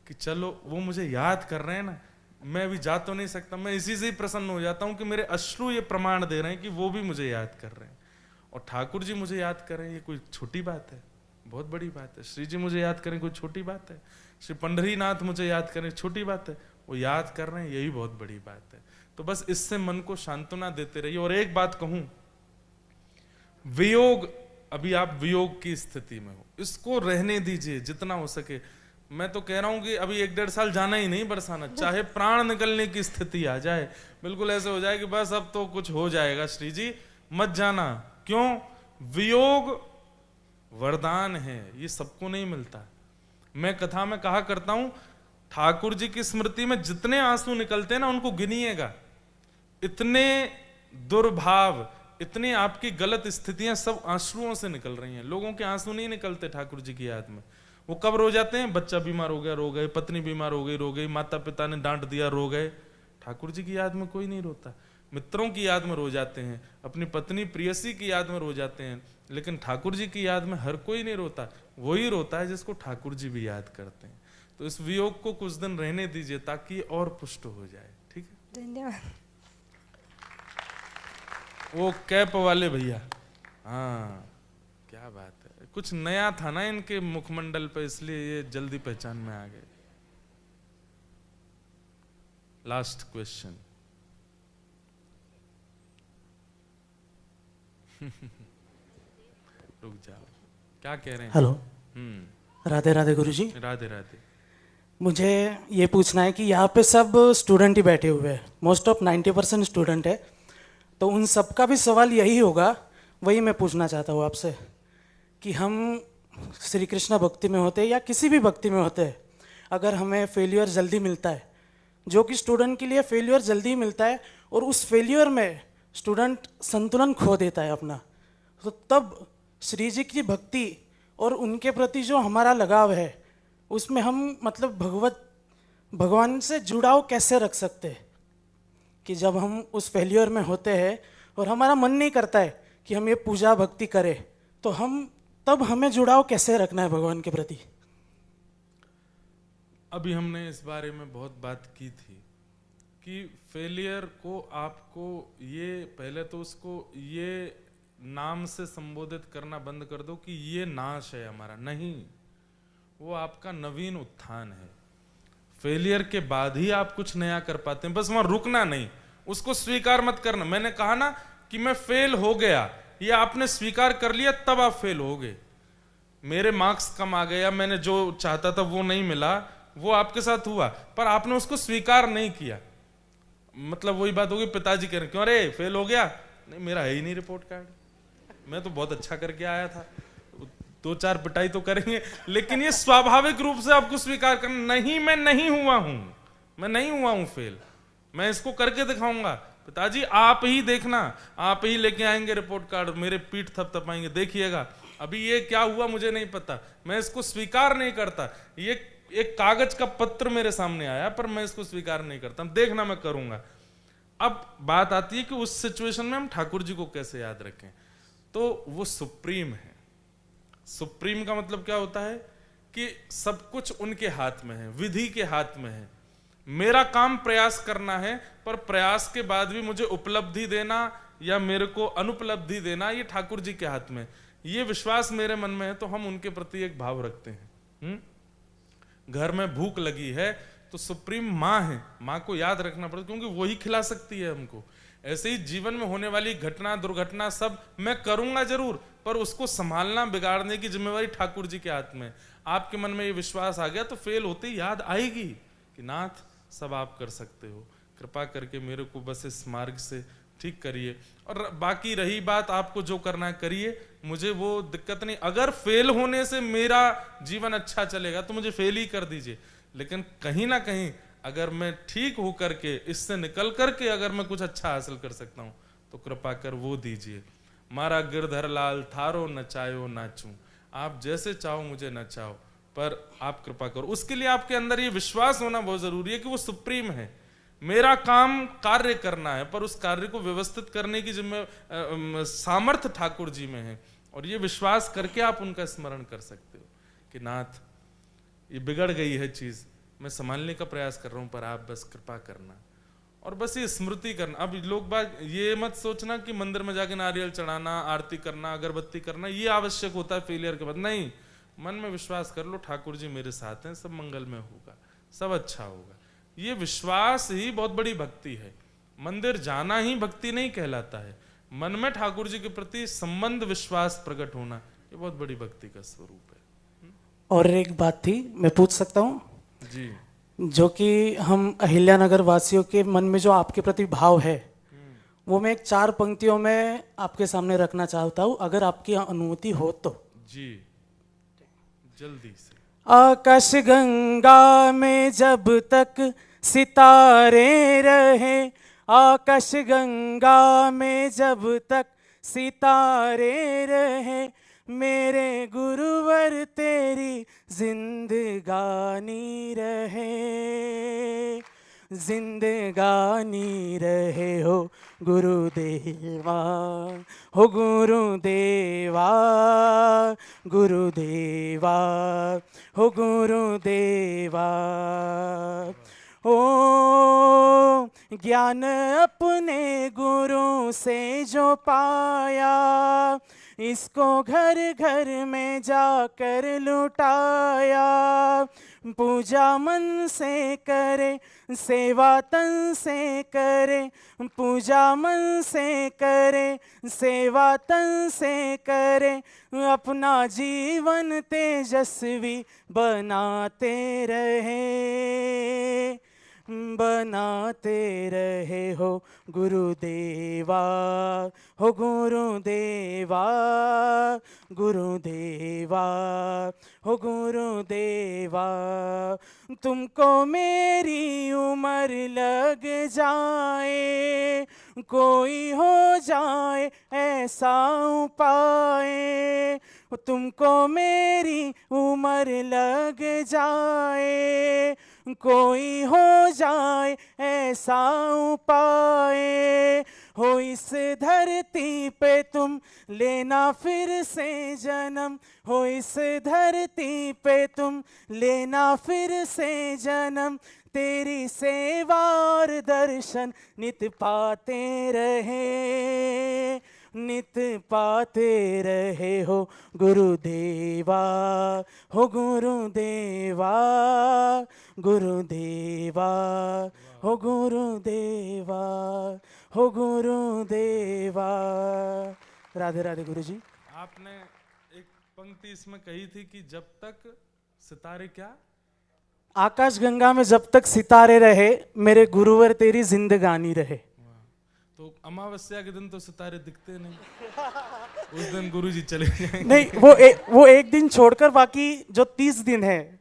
कि चलो वो मुझे याद कर रहे हैं ना, मैं अभी जा तो नहीं सकता, मैं इसी से ही प्रसन्न हो जाता हूं कि मेरे अश्रु ये प्रमाण दे रहे हैं कि वो भी मुझे याद कर रहे हैं। और ठाकुर जी मुझे याद करें, ये कोई छोटी बात है? बहुत बड़ी बात है। श्री जी मुझे याद करें, कोई छोटी बात है? श्री पंढरीनाथ मुझे याद करें, छोटी बात है? वो याद कर रहे हैं, यही बहुत बड़ी बात है। तो बस इससे मन को सांत्वना देते रहिए। और एक बात कहूं, वियोग, अभी आप वियोग की स्थिति में हो, इसको रहने दीजिए जितना हो सके। मैं तो कह रहा हूं कि अभी 1-1.5 साल जाना ही नहीं बरसाना, चाहे प्राण निकलने की स्थिति आ जाए, बिल्कुल ऐसे हो जाए कि बस अब तो कुछ हो जाएगा, श्री जी मत जाना। क्यों? वियोग वरदान है, ये सबको नहीं मिलता। मैं कथा में कहा करता हूं, ठाकुर जी की स्मृति में जितने आंसू निकलते हैं ना, उनको गिनिएगा। इतने दुर्भाव, इतनी आपकी गलत स्थितियां सब आंसुओं से निकल रही हैं। लोगों के आंसू नहीं निकलते ठाकुर जी की याद में। वो कब रो जाते हैं? बच्चा बीमार हो गया, रो गए, पत्नी बीमार हो गई, रो गई, माता पिता ने डांट दिया, रो गए। ठाकुर जी की याद में कोई नहीं रोता। मित्रों की याद में रो जाते हैं, अपनी पत्नी प्रियसी की याद में रो जाते हैं, लेकिन ठाकुर जी की याद में हर कोई नहीं रोता। वही रोता है जिसको ठाकुर जी भी याद करते हैं। तो इस वियोग को कुछ दिन रहने दीजिए ताकि और पुष्ट हो जाए। ठीक है, धन्यवाद। वो कैप वाले भैया, हाँ क्या बात है, कुछ नया था ना इनके मुखमंडल पे, इसलिए ये जल्दी पहचान में आ गए। Last question. रुक जाओ, क्या कह रहे हैं? हेलो, राधे राधे गुरुजी। राधे राधे। मुझे ये पूछना है कि यहाँ पे सब स्टूडेंट ही बैठे हुए हैं, मोस्ट ऑफ 90% स्टूडेंट है, तो उन सब का भी सवाल यही होगा, वही मैं पूछना चाहता हूँ आपसे कि हम श्री कृष्ण भक्ति में होते हैं या किसी भी भक्ति में होते हैं, अगर हमें फेलियर जल्दी मिलता है, जो कि स्टूडेंट के लिए फेलियर जल्दी मिलता है, और उस फेलियर में स्टूडेंट संतुलन खो देता है अपना, तो तब श्री जी की भक्ति और उनके प्रति जो हमारा लगाव है, उसमें हम मतलब भगवान से जुड़ाव कैसे रख सकते हैं कि जब हम उस फेलियर में होते हैं और हमारा मन नहीं करता है कि हम ये पूजा भक्ति करें, तो हम तब हमें जुड़ाव कैसे रखना है भगवान के प्रति? अभी हमने इस बारे में बहुत बात की थी कि फेलियर को आपको ये पहले तो उसको ये नाम से संबोधित करना बंद कर दो कि ये नाश है हमारा, नहीं, वो आपका नवीन उत्थान है। फेलियर के बाद ही आप कुछ नया कर पाते हैं, बस वहां रुकना नहीं, उसको स्वीकार मत करना। मैंने कहा ना कि मैं फेल हो गया, ये आपने स्वीकार कर लिया, तब आप फेल हो गए। मेरे मार्क्स कम आ गए या मैंने जो चाहता था वो नहीं मिला, वो आपके साथ हुआ, पर आपने उसको स्वीकार नहीं किया। मतलब वही बात होगी, पिताजी कह रहे क्यों रे फेल हो गया, नहीं मेरा है ही नहीं रिपोर्ट कार्ड, मैं तो बहुत अच्छा करके आया था। 2-4 पिटाई तो करेंगे, लेकिन ये स्वाभाविक रूप से आपको स्वीकार करना, नहीं मैं नहीं हुआ हूं, मैं नहीं हुआ हूं फेल, मैं इसको करके दिखाऊंगा। पिताजी आप ही देखना, आप ही लेके आएंगे रिपोर्ट कार्ड, मेरे पीठ थपथपाएंगे, देखिएगा अभी ये क्या हुआ मुझे नहीं पता, मैं इसको स्वीकार नहीं करता। ये एक कागज का पत्र मेरे सामने आया, पर मैं इसको स्वीकार नहीं करता, देखना मैं करूंगा। अब बात आती है कि उस सिचुएशन में हम ठाकुर जी को कैसे याद रखें। तो वो सुप्रीम है। सुप्रीम का मतलब क्या होता है कि सब कुछ उनके हाथ में है, विधि के हाथ में है। मेरा काम प्रयास करना है, पर प्रयास के बाद भी मुझे उपलब्धि देना या मेरे को अनुपलब्धि देना, ये ठाकुर जी के हाथ में। ये विश्वास मेरे मन में है तो हम उनके प्रति एक भाव रखते हैं। घर में भूख लगी है तो सुप्रीम माँ है, माँ को याद रखना पड़ता, क्योंकि वही खिला सकती है हमको। ऐसे ही जीवन में होने वाली घटना दुर्घटना सब मैं करूंगा जरूर, पर उसको संभालना बिगाड़ने की जिम्मेवारी ठाकुर जी के हाथ में। आपके मन में ये विश्वास आ गया तो फेल होते ही याद आएगी कि नाथ सब आप कर सकते हो, कृपा करके मेरे को बस इस मार्ग से ठीक करिए, और बाकी रही बात आपको जो करना है करिए, मुझे वो दिक्कत नहीं। अगर फेल होने से मेरा जीवन अच्छा चलेगा तो मुझे फेल ही कर दीजिए, लेकिन कहीं ना कहीं अगर मैं ठीक हो करके इससे निकल करके अगर मैं कुछ अच्छा हासिल कर सकता हूं तो कृपा कर वो दीजिए। मारा गिरधर लाल थारो नचायो नाचूं, आप जैसे चाहो मुझे नचाओ, पर आप कृपा करो। उसके लिए आपके अंदर ये विश्वास होना बहुत जरूरी है कि वो सुप्रीम है। मेरा काम कार्य करना है, पर उस कार्य को व्यवस्थित करने की सामर्थ्य ठाकुर जी में है, और ये विश्वास करके आप उनका स्मरण कर सकते हो कि नाथ ये बिगड़ गई है चीज, मैं संभालने का प्रयास कर रहा हूं, पर आप बस कृपा करना, और बस ये स्मृति करना। अब लोग बात ये मत सोचना कि मंदिर में जाके नारियल चढ़ाना, आरती करना, अगरबत्ती करना ये आवश्यक होता है फेलियर के बाद, नहीं। मन में विश्वास कर लो ठाकुर जी मेरे साथ हैं, सब मंगल में होगा, सब अच्छा होगा। ये विश्वास ही बहुत बड़ी भक्ति है। मंदिर जाना ही भक्ति नहीं कहलाता है, मन में ठाकुर जी के प्रति संबंध विश्वास प्रकट होना ये बहुत बड़ी भक्ति का स्वरूप है। और एक बात थी, मैं पूछ सकता हूँ जी? जो कि हम अहिल्यानगर वासियों के मन में जो आपके प्रति भाव है, वो मैं एक 4 पंक्तियों में आपके सामने रखना चाहता हूँ, अगर आपकी अनुमति हो तो। जी जल्दी से। आकाश गंगा में जब तक सितारे रहे, आकाश गंगा में जब तक सितारे रहे, मेरे गुरुवर तेरी जिंदगानी रहे, जिंदगानी रहे हो गुरुदेवा, हो गुरुदेवा, गुरुदेवा, हो गुरुदेवा। ओ ज्ञान अपने गुरु से जो पाया, इसको घर घर में जाकर लुटाया, पूजा मन से करे, सेवा तन से करे, पूजा मन से करे, सेवा तन से करे, अपना जीवन तेजस्वी बनाते रहे, बनाते रहे हो गुरुदेवा, हो गुरुदेवा, गुरुदेवा, हो गुरुदेवा। तुमको मेरी उम्र लग जाए, कोई हो जाए ऐसा उपाय, तुमको मेरी उम्र लग जाए, कोई हो जाए ऐसा उपाय, हो इस धरती पे तुम लेना फिर से जन्म, हो इस धरती पे तुम लेना फिर से जन्म, तेरी सेवा और दर्शन नित पाते रहे, नित पाते रहे हो गुरुदेवा, हो गुरुदेवा, गुरुदेवा, हो गुरुदेवा, हो गुरुदेवा। राधे राधे गुरुजी। आपने एक पंक्ति इसमें कही थी कि जब तक सितारे क्या, आकाश गंगा में जब तक सितारे रहे, मेरे गुरुवर तेरी जिंदगानी रहे। तो अमावस्या के दिन तो सितारे दिखते नहीं, उस दिन गुरुजी चले जाएंगे। नहीं, वो एक दिन छोड़कर बाकी जो 30 दिन है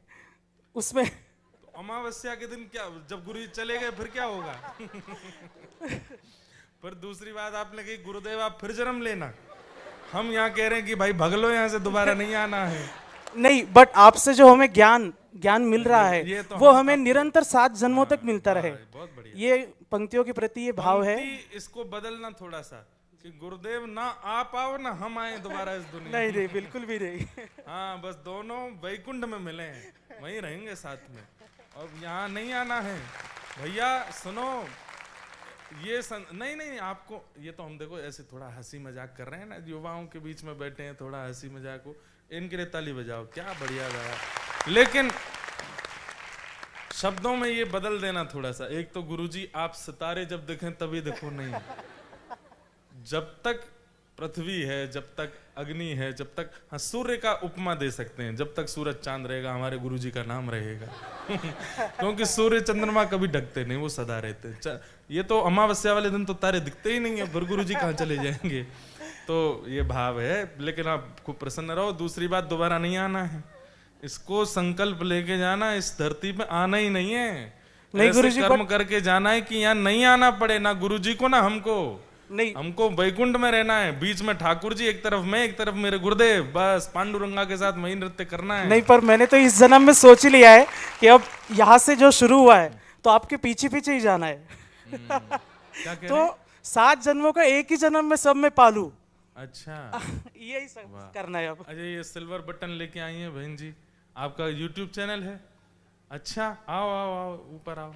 उसमें। तो अमावस्या के दिन क्या, जब गुरुजी चले गए फिर क्या होगा? पर दूसरी बात आपने कही गुरुदेव आप फिर जन्म लेना, हम यहाँ कह रहे हैं कि भाई भग लो यहाँ से, दोबारा नहीं आना है। नहीं, बट आपसे जो हमें ज्ञान मिल रहा ये है तो वो हम हमें आपको- निरंतर 7 जन्मों तक मिलता रहे। बहुत बढ़िया। ये पंक्तियों के प्रति ये भाव है। पंक्ति इसको बदलना थोड़ा सा कि गुरुदेव ना आ पाओ ना हम आए दोबारा इस दुनिया नहीं नहीं, बिल्कुल भी नहीं। हाँ, बस दोनों वैकुंठ में मिले हैं, वहीं रहेंगे साथ में, और यहाँ नहीं आना है। भैया सुनो, नहीं आपको, ये तो हम देखो ऐसे थोड़ा हंसी मजाक कर रहे हैं ना, युवाओं के बीच में बैठे हैं, थोड़ा हंसी मजाक हो, इनके लिए ताली बजाओ, क्या बढ़िया गाया। लेकिन शब्दों में ये बदल देना थोड़ा सा। एक तो गुरुजी आप सितारे जब दिखें तभी देखो, नहीं, जब तक पृथ्वी है, जब तक अग्नि है, जब तक, हाँ सूर्य का उपमा दे सकते हैं, जब तक सूरज चांद रहेगा हमारे गुरुजी का नाम रहेगा। क्योंकि सूर्य चंद्रमा कभी ढकते नहीं, वो सदा रहते हैं। ये तो अमावस्या वाले दिन तो तारे दिखते ही नहीं है, फिर गुरुजी कहाँ चले जाएंगे। तो ये भाव है, लेकिन आप खूब प्रसन्न रहो। दूसरी बात, दोबारा नहीं आना है, इसको संकल्प लेके जाना, इस धरती पे आना ही नहीं है। नहीं ऐसे गुरुजी, कर्म करके जाना है कि यहाँ नहीं आना पड़े, ना गुरुजी को ना हमको। नहीं, हमको वैकुंठ में रहना है, बीच में ठाकुर जी, एक तरफ मैं, एक तरफ मेरे गुरुदेव, बस पांडुरंगा के साथ वही नृत्य करना है। नहीं, पर मैंने तो इस जन्म में सोच ही लिया है कि अब यहाँ से जो शुरू हुआ है तो आपके पीछे पीछे ही जाना है। क्या कह रहे तो हैं? 7 जन्मों का एक ही जन्म में सब में पालू। अच्छा, यही सब करना है अब। अच्छा, ये सिल्वर बटन लेके आई हैं बहन जी, आपका यूट्यूब चैनल है? अच्छा, आओ आओ आओ, ऊपर आओ।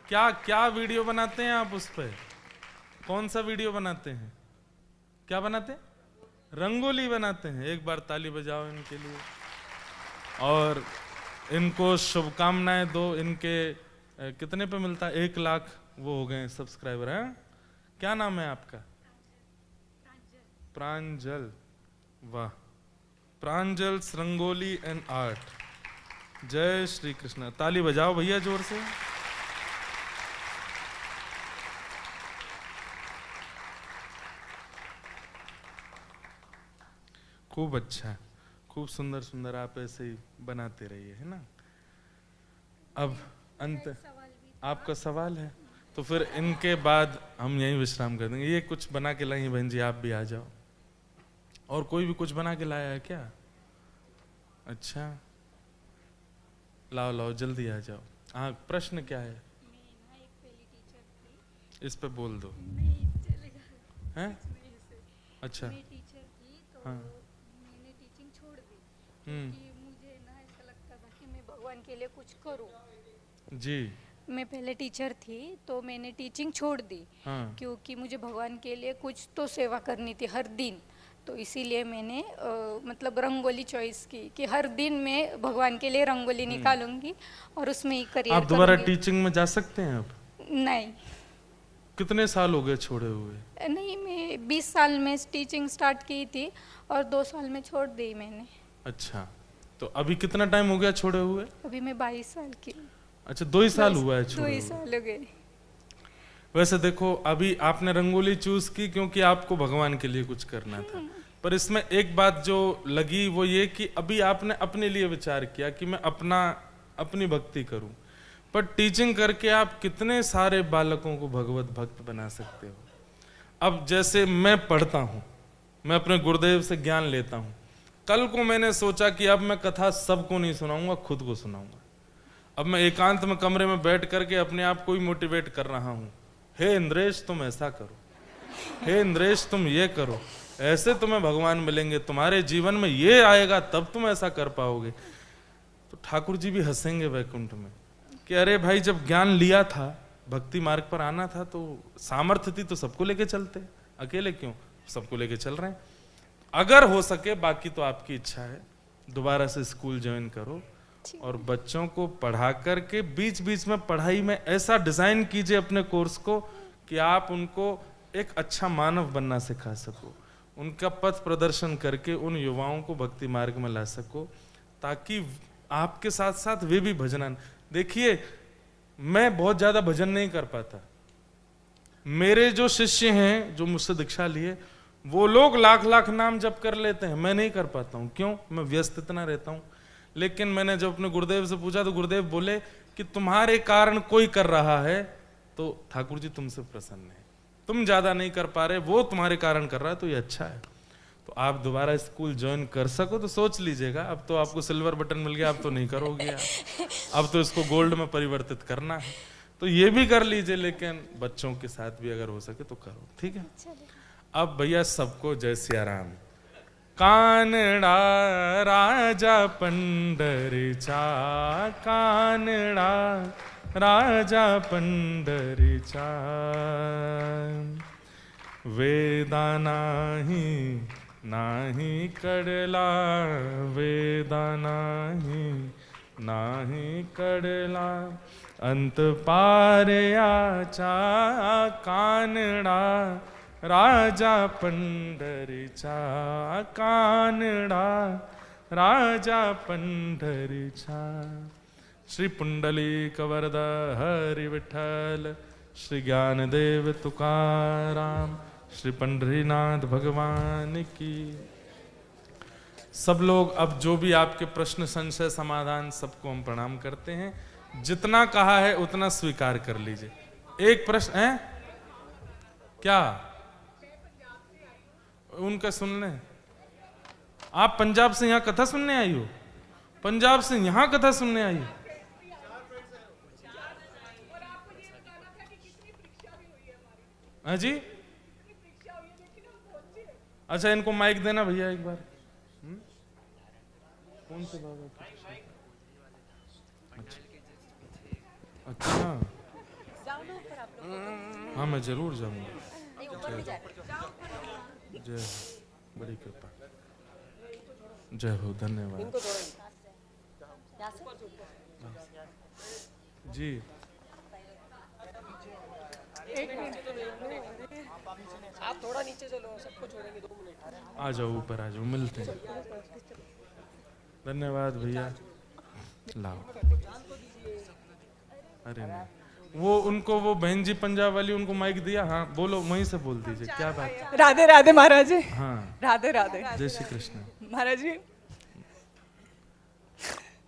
क्या क्या वीडियो बनाते हैं आप उस पे? कौन सा वीडियो बनाते हैं? क्या बनाते हैं? रंगोली बनाते हैं। एक बार ताली बजाओ इनके लिए और इनको शुभकामनाएं दो। इनके कितने पे मिलता है? 1 लाख वो हो गए सब्सक्राइबर हैं। क्या नाम है आपका? प्रांजल। वाह, प्रांजल रंगोली एंड आर्ट। जय श्री कृष्ण। ताली बजाओ भैया जोर से। खूब अच्छा, खूब सुंदर सुंदर, आप ऐसे ही बनाते रहिए, है ना। अब अंत आपका सवाल है तो फिर इनके बाद हम यहीं विश्राम कर देंगे। ये कुछ बना के लाई बहन जी, आप भी आ जाओ। और कोई भी कुछ बना के लाया है क्या? अच्छा, लाओ लाओ, जल्दी आ जाओ। हाँ, प्रश्न क्या है? इस पे बोल दो। हैं? अच्छा, मैं टीचर थी तो हाँ। मैंने टीचिंग छोड़ दी क्योंकि मुझे ना ऐसा लगता था कि मैं भगवान के लिए कुछ करूं। जी, मैं पहले टीचर थी तो मैंने टीचिंग छोड़ दी हाँ, क्योंकि मुझे भगवान के लिए कुछ तो सेवा करनी थी हर दिन। तो इसीलिए मैंने मतलब रंगोली चॉइस की कि हर दिन मैं भगवान के लिए रंगोली निकालूंगी और उसमें ही करियर आप दोबारा करूंगी। टीचिंग में जा सकते हैं अब? नहीं कितने साल हो गए छोड़े हुए? नहीं, मैं 20 साल में टीचिंग स्टार्ट की थी और 2 साल में छोड़ दी मैंने। अच्छा, तो अभी कितना टाइम हो गया छोड़े हुए? अभी मैं 22 साल की हूँ। अच्छा, 2 ही साल हुआ है 2 छोड़े ही हुए। साल हो गए। वैसे देखो, अभी आपने रंगोली चूज की क्योंकि आपको भगवान के लिए कुछ करना था, पर इसमें एक बात जो लगी वो ये कि अभी आपने अपने लिए विचार किया कि मैं अपनी भक्ति करूं। पर टीचिंग करके आप कितने सारे बालकों को भगवत भक्त बना सकते हो। अब जैसे मैं पढ़ता हूं, मैं अपने गुरुदेव से ज्ञान लेता हूं, कल को मैंने सोचा कि अब मैं कथा सबको नहीं सुनाऊंगा, खुद को सुनाऊंगा। अब मैं एकांत में कमरे में बैठ करके अपने आप को ही मोटिवेट कर रहा हूं, हे इंद्रेश तुम ऐसा करो, हे इंद्रेश तुम ये करो, ऐसे तुम्हें भगवान मिलेंगे, तुम्हारे जीवन में ये आएगा तब तुम ऐसा कर पाओगे। तो ठाकुर जी भी हंसेंगे वैकुंठ में कि अरे भाई, जब ज्ञान लिया था, भक्ति मार्ग पर आना था, तो सामर्थ्य थी तो सबको लेके चलते, अकेले क्यों? सबको लेके चल रहे हैं। अगर हो सके, बाकी तो आपकी इच्छा है, दोबारा से स्कूल ज्वाइन करो और बच्चों को पढ़ा करके बीच बीच में पढ़ाई में ऐसा डिजाइन कीजिए अपने कोर्स को कि आप उनको एक अच्छा मानव बनना सिखा सको, उनका पथ प्रदर्शन करके उन युवाओं को भक्ति मार्ग में ला सको, ताकि आपके साथ साथ वे भी भजन। देखिए, मैं बहुत ज्यादा भजन नहीं कर पाता, मेरे जो शिष्य हैं जो मुझसे दीक्षा लिए वो लोग लाख लाख नाम जप कर लेते हैं, मैं नहीं कर पाता हूं। क्यों? मैं व्यस्त इतना रहता हूं। लेकिन मैंने जब अपने गुरुदेव से पूछा तो गुरुदेव बोले कि तुम्हारे कारण कोई कर रहा है तो ठाकुर जी तुमसे प्रसन्न है, तुम ज्यादा नहीं कर पा रहे, वो तुम्हारे कारण कर रहा है, तो ये अच्छा है। तो आप दोबारा स्कूल ज्वाइन कर सको तो सोच लीजिएगा। अब तो आपको सिल्वर बटन मिल गया, अब तो नहीं करोगे आप, अब तो इसको गोल्ड में परिवर्तित करना है, तो ये भी कर लीजिए। लेकिन बच्चों के साथ भी अगर हो सके तो करो, ठीक है। अब भैया सबको जय सिया राम। कानड़ा राजा पंडरीचा, कानड़ा राजा पंडरीचा, वेदा नाही नाही कडला, वेदा नाही नाही कडला, अंत पारयाचा कानडा राजा पंढरीचा, कानडा राजा पंढरीचा। श्री पुंडलिक वरदा हरि विठ्ठल, श्री ज्ञानदेव तुकाराम, श्री पंढरीनाथ भगवान की। सब लोग अब जो भी आपके प्रश्न संशय समाधान सबको हम प्रणाम करते हैं। जितना कहा है उतना स्वीकार कर लीजिए। एक प्रश्न है क्या? उनका सुन लें। आप पंजाब से यहाँ कथा सुनने आई हो? पंजाब से यहाँ कथा सुनने आई हो? हाँ जी, अच्छा इनको माइक देना भैया एक बार। कौन से बाबा की? अच्छा, हाँ मैं जरूर जाऊंगा। जय, बड़ी कृपा, जय हो, धन्यवाद जी। आप थोड़ा नीचे चलो, सबको छोड़ेंगे 2 मिनट। आ जाओ ऊपर, आ जाओ, मिलते हैं। धन्यवाद भैया, लाओ। अरे नहीं, वो उनको वो बहन जी पंजाब वाली उनको माइक दिया। हाँ बोलो, वहीं से बोल दीजिए, क्या बात है? राधे राधे महाराज जी। हाँ राधे राधे। जय श्री कृष्ण। महाराज जी,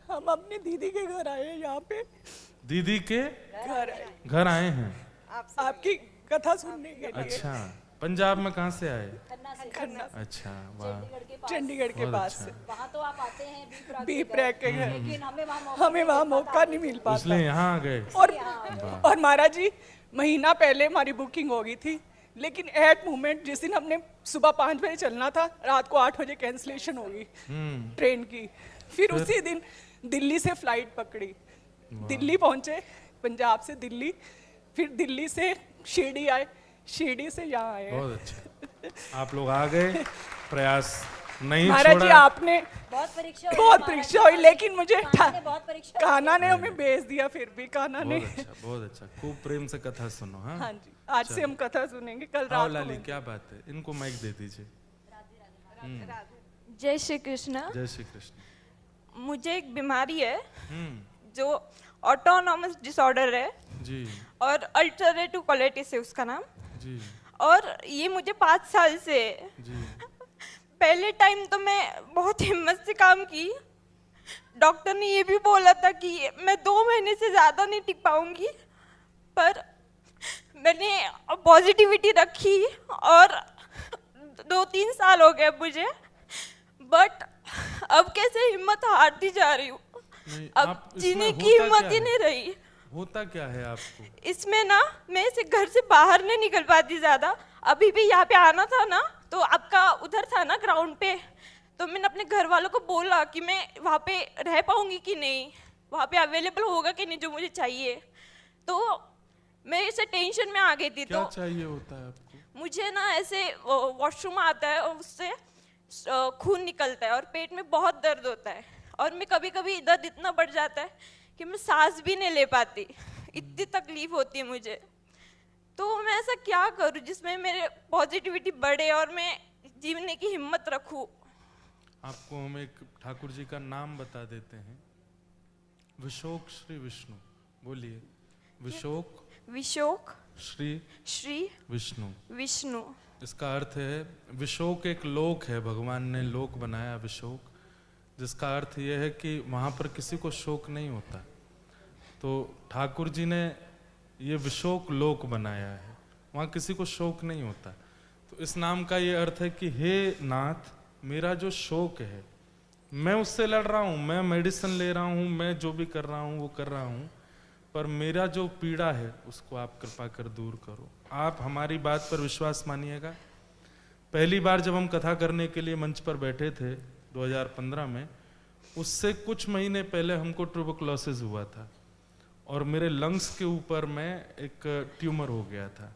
हम अपनी दीदी के घर आए हैं, यहाँ पे दीदी के घर आए हैं आपकी कथा सुनने के लिए। अच्छा, पंजाब में कहाँ से आए? खन्ना। अच्छा, वाह, चंडीगढ़ के पास अच्छा। से। वहाँ तो आप आते हैं बी प्रैक के घर, लेकिन हमें वहाँ मौका नहीं मिल पाता, इसलिए यहाँ आ गए। और महाराज जी, महीना पहले हमारी बुकिंग हो गई थी, लेकिन एट मोमेंट जिस दिन हमने सुबह 5 बजे चलना था, रात को 8 बजे कैंसिलेशन हो गई ट्रेन की। फिर उसी दिन दिल्ली से फ्लाइट पकड़ी, दिल्ली पहुंचे, पंजाब से दिल्ली, फिर दिल्ली से शिरडी आए, शिरडी से यहाँ आए। बहुत अच्छा, आप लोग आ गए, प्रयास नहीं महाराज जी, छोड़ा। आपने बहुत परीक्षा हुई, लेकिन मुझे कान्हा ने नहीं, हमें भेज दिया, फिर भी कान्हा ने। बहुत अच्छा, खूब प्रेम से कथा सुनो। हाँ हाँ जी, आज से हम कथा सुनेंगे, कल आओ रात लाली, को। क्या बात है, इनको माइक दे दीजिए। जय श्री कृष्ण। जय श्री कृष्ण। मुझे एक बीमारी है जो ऑटोनॉमस डिसऑर्डर है जी और अल्टरेटिव कोलाइटिस है उसका नाम, जी और ये मुझे 5 साल से है। जी। पहले टाइम तो मैं बहुत हिम्मत से काम की, डॉक्टर ने ये भी बोला था कि मैं 2 महीने से ज़्यादा नहीं टिक पाऊंगी, पर मैंने पॉजिटिविटी रखी और 2-3 साल हो गए मुझे, बट अब कैसे हिम्मत हारती जा रही हूँ, अब जीने की हिम्मत ही नहीं रही। होता क्या है आपको? इसमें ना मैं इसे घर से बाहर नहीं निकल पाती ज़्यादा। अभी भी यहाँ पे आना था ना, तो आपका उधर था ना ग्राउंड पे, तो मैंने अपने घर वालों को बोला कि मैं वहाँ पे रह पाऊंगी कि नहीं, वहाँ पे अवेलेबल होगा कि नहीं जो मुझे चाहिए। तो मैं इसे टेंशन में आ गई थी। क्या तो चाहिए होता है आपको? मुझे ना ऐसे वॉशरूम आता है और उससे खून निकलता है और पेट में बहुत दर्द होता है, और मैं कभी कभी दर्द इतना बढ़ जाता है कि मैं सांस भी नहीं ले पाती, इतनी तकलीफ होती है मुझे। तो मैं ऐसा क्या करूं जिसमें मेरे पॉजिटिविटी बढ़े और मैं जीने की हिम्मत रखूं। आपको हम एक ठाकुर जी का नाम बता देते हैं, विशोक श्री विष्णु। बोलिए, विशोक विशोक श्री श्री विष्णु। विष्णु। इसका अर्थ है, विशोक एक लोक है, भगवान ने लोक बनाया विशोक, जिसका अर्थ यह है कि वहाँ पर किसी को शोक नहीं होता। तो ठाकुर जी ने ये विशोक लोक बनाया है, वहाँ किसी को शोक नहीं होता। तो इस नाम का ये अर्थ है कि हे नाथ, मेरा जो शोक है मैं उससे लड़ रहा हूँ, मैं मेडिसिन ले रहा हूँ, मैं जो भी कर रहा हूँ वो कर रहा हूँ, पर मेरा जो पीड़ा है उसको आप कृपा कर दूर करो। आप हमारी बात पर विश्वास मानिएगा। पहली बार जब हम कथा करने के लिए मंच पर बैठे थे 2015 में, उससे कुछ महीने पहले हमको ट्यूबरकुलोसिस हुआ था और मेरे लंग्स के ऊपर में एक ट्यूमर हो गया था।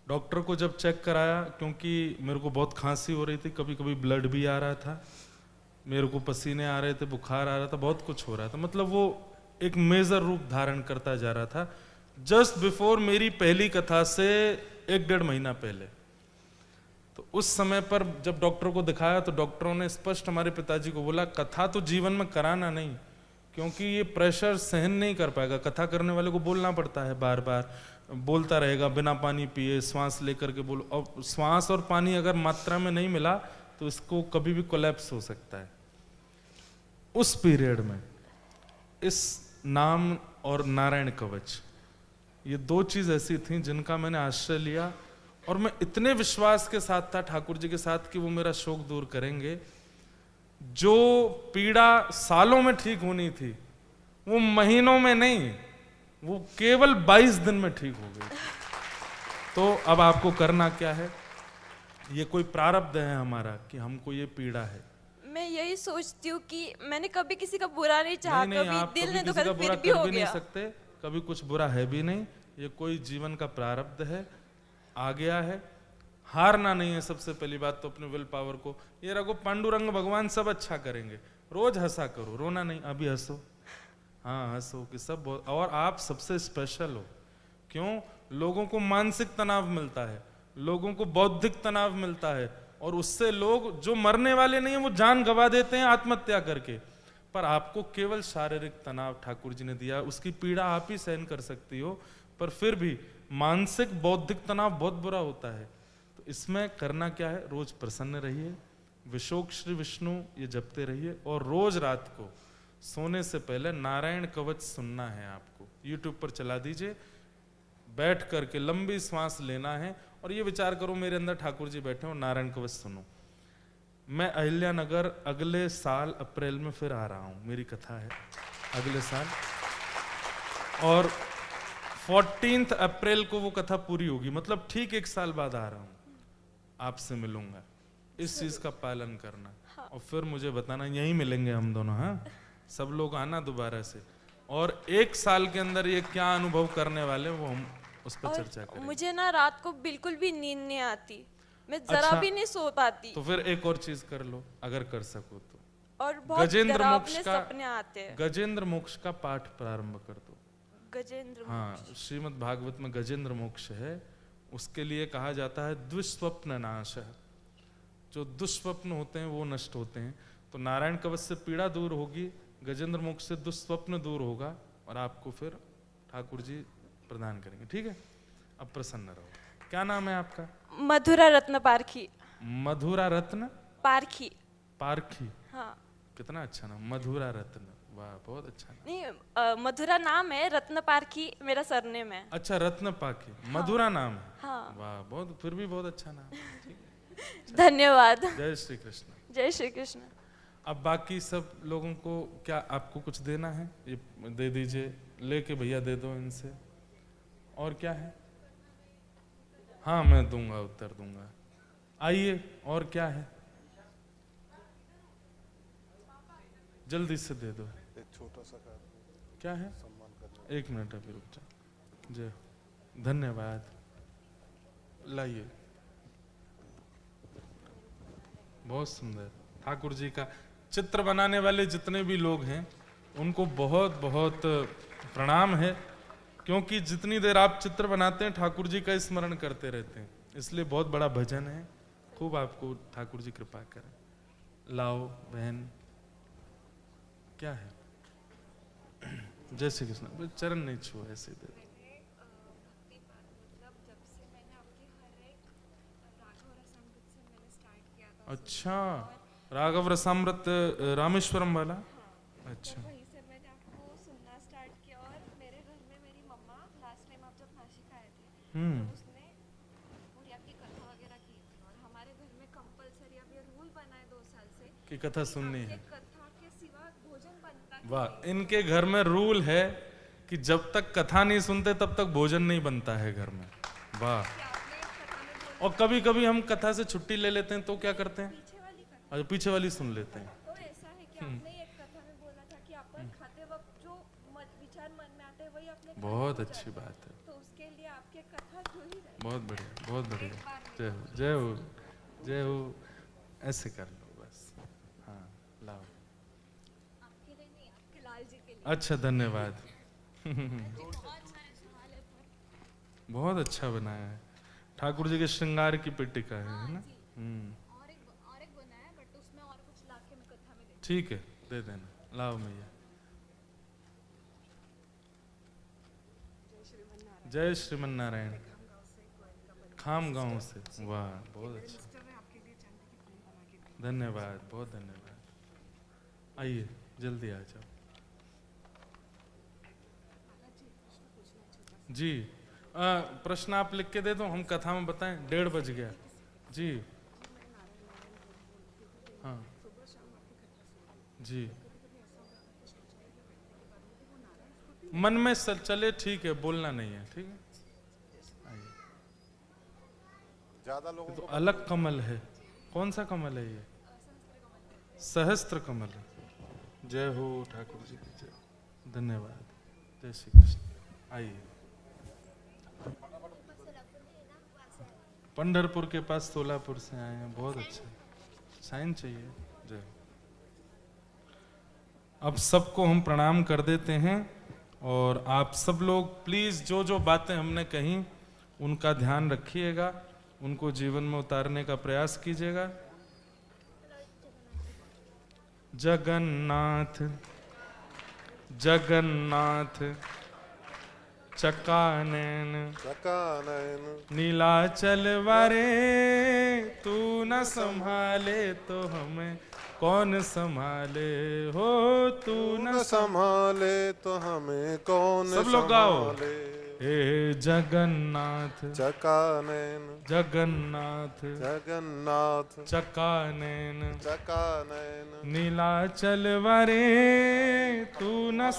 डॉक्टर को जब चेक कराया, क्योंकि मेरे को बहुत खांसी हो रही थी, कभी कभी ब्लड भी आ रहा था, मेरे को पसीने आ रहे थे, बुखार आ रहा था, बहुत कुछ हो रहा था, मतलब वो एक मेजर रूप धारण करता जा रहा था। जस्ट बिफोर मेरी पहली कथा से 1-1.5 महीना पहले, तो उस समय पर जब डॉक्टर को दिखाया तो डॉक्टरों ने स्पष्ट हमारे पिताजी को बोला, कथा तो जीवन में कराना नहीं, क्योंकि ये प्रेशर सहन नहीं कर पाएगा। कथा करने वाले को बोलना पड़ता है, बार बार बोलता रहेगा, बिना पानी पिए श्वास लेकर के बोलो, और श्वास और पानी अगर मात्रा में नहीं मिला तो इसको कभी भी कोलैप्स हो सकता है। उस पीरियड में इस नाम और नारायण कवच, ये 2 चीज ऐसी थी जिनका मैंने आश्रय लिया, और मैं इतने विश्वास के साथ था ठाकुर जी के साथ कि वो मेरा शोक दूर करेंगे। जो पीड़ा सालों में ठीक होनी थी वो महीनों में नहीं, वो केवल 22 दिन में ठीक हो गई। तो अब आपको करना क्या है, ये कोई प्रारब्ध है हमारा कि हमको ये पीड़ा है। मैं यही सोचती हूँ कि मैंने कभी किसी का बुरा नहीं चाहा, नहीं, कभी आप दिल कभी ने किसी दुखा, का फिर बुरा भी कर हो भी नहीं गया। सकते, कभी कुछ बुरा है भी नहीं, ये कोई जीवन का प्रारब्ध है, आ गया है। हारना नहीं है, सबसे पहली बात तो अपने विल पावर को, ये रखो पांडुरंग भगवान सब अच्छा करेंगे, रोज हंसा करो, रोना नहीं, अभी हंसो, हाँ हंसो कि सब बहुत, और आप सबसे स्पेशल हो। क्यों? लोगों को मानसिक तनाव मिलता है, लोगों को बौद्धिक तनाव मिलता है, और उससे लोग जो मरने वाले नहीं है वो जान गंवा देते हैं आत्महत्या करके, पर आपको केवल शारीरिक तनाव ठाकुर जी ने दिया, उसकी पीड़ा आप ही सहन कर सकती हो, पर फिर भी मानसिक बौद्धिक तनाव बहुत बुरा होता है। तो इसमें करना क्या है, रोज प्रसन्न रहिए, विशोक श्री विष्णु ये जपते रहिए, और रोज रात को सोने से पहले नारायण कवच सुनना है आपको, यूट्यूब पर चला दीजिए, बैठ करके लंबी सांस लेना है, और ये विचार करो मेरे अंदर ठाकुर जी बैठे हो, नारायण कवच सुनो। मैं अहिल्यानगर अगले साल अप्रैल में फिर आ रहा हूं, मेरी कथा है अगले साल, और 14 अप्रैल को वो कथा पूरी होगी, मतलब ठीक 1 साल बाद आ रहा हूं, आपसे मिलूंगा। इस चीज का पालन करना, और फिर मुझे बताना, यहीं मिलेंगे हम दोनों, हाँ सब लोग आना दोबारा से, और 1 साल के अंदर ये क्या अनुभव करने वाले वो हम उस पर चर्चा करेंगे। मुझे ना रात को बिल्कुल भी नींद नहीं आती, मैं जरा भी नहीं सो पाती। तो फिर एक और चीज कर लो अगर कर सको तो, और बहुत गजेंद्र मोक्ष डरावने का सपने आते हैं। गजेंद्र मोक्ष का पाठ प्रारंभ कर दो। गजेंद्र हाँ, श्रीमद् भागवत में गजेंद्र मोक्ष है, उसके लिए कहा जाता है दुष्स्वप्न नाश, जो दुष्स्वप्न होते हैं वो नष्ट होते हैं। तो नारायण कवच से पीड़ा दूर होगी, गजेंद्र मोक्ष से दुष्स्वप्न दूर होगा, और आपको फिर ठाकुर जी प्रदान करेंगे। ठीक है, अब प्रसन्न रहो। क्या नाम है आपका? मधुरा रत्न पारखी। मधुरा रत्न पारखी। पारखी, हाँ कितना अच्छा नाम, मधुरा रत्न, वाह बहुत अच्छा नाम। नहीं, मधुरा नाम है, रत्न पारखी मेरा सरनेम है। अच्छा, रत्न पारखी, मधुरा नाम है, हाँ। वाह बहुत, फिर भी बहुत अच्छा नाम है। ठीक है, धन्यवाद। जय श्री कृष्ण। जय श्री कृष्ण। अब बाकी सब लोगों को क्या आपको कुछ देना है, ये दे दीजिए, लेके भैया दे दो इनसे। और क्या है? हाँ मैं दूंगा, उत्तर दूंगा। आइए, और क्या है? जल्दी से दे दो। एक छोटा सा क्या है? एक मिनट अभी रुक जाओ। जय, धन्यवाद। लाइए, बहुत सुंदर। ठाकुर जी का चित्र बनाने वाले जितने भी लोग हैं उनको बहुत बहुत प्रणाम है। क्योंकि जितनी देर आप चित्र बनाते हैं ठाकुर जी का स्मरण करते रहते हैं, इसलिए बहुत बड़ा भजन है। खूब आपको ठाकुर जी कृपा करें। लाओ बहन, क्या है? जय श्री कृष्ण। चरण नहीं छुओ, ऐसे दे। अच्छा, राघव रसामृत रामेश्वरम वाला। अच्छा, वहीं से मैंने आपको सुनना स्टार्ट किया और मेरे घर में मेरी मम्मा लास्ट टाइम आप जब नासिक आए थे तो उसने पूरी आपकी कथा वगैरह की थी और हमारे घर में कंपलसरी अब ये रूल बना है 2 साल से कि कथा सुननी है। कथा के सिवा भोजन बनता है। वाह, इनके घर में रूल है कि जब तक कथा नहीं सुनते तब तक भोजन नहीं बनता है घर में। वाह। और कभी कभी हम कथा से छुट्टी ले लेते हैं तो क्या करते हैं? अच्छा, पीछे वाली सुन लेते हैं। तो ऐसा है कि आपने एक कथा में बोला था कि अपन खाते वक्त जो विचार मन में आते हैं वही अपने बहुत अच्छी बात है। तो उसके लिए आपके कथा जो ही रहे। बहुत बढ़िया, बहुत बढ़िया। जय हो, जय हो, जय हो। ऐसे कर लो बस। हाँ, लाओ। आपके लिए नहीं, आपके लाल जी के लिए। अच्छा, धन्यवाद। बहुत अच्छा बनाया है। ठाकुर जी के श्रृंगार की पिटिका है ना? और एक बनाया बट उसमें और कुछ लाके मैं कथा में दे। ठीक है, दे देना। लाओ मैया। जय श्रीमन नारायण। खाम गांव से। वाह, बहुत अच्छा, धन्यवाद, बहुत धन्यवाद। आइए, जल्दी आ जाओ जी। प्रश्न आप लिख के दे दो, हम कथा में बताएं। 1:30 बज गया जी। हाँ जी, मन में चले, ठीक है, बोलना नहीं है, ठीक है। आइए। ज्यादा लोगों तो अलग कमल है। कौन सा कमल है ये? सहस्त्र कमल। जय हो ठाकुर जी की जय। धन्यवाद। जय श्री कृष्ण। आइए। पंढरपुर के पास सोलापुर से आए हैं। बहुत अच्छा, साइन चाहिए। जय। अब सबको हम प्रणाम कर देते हैं और आप सब लोग प्लीज जो जो बातें हमने कही उनका ध्यान रखिएगा, उनको जीवन में उतारने का प्रयास कीजिएगा। जगन्नाथ जगन्नाथ चकानैन नीलाचल वारे, तू न संभाले तो हमें कौन संभाले हो, तू न संभाले तो हमें कौन सब लोग गाओ। हे जगन्नाथ चकानैन जगन्नाथ जगन्नाथ चकानैन चकानैन नीलाचल वारे, तू न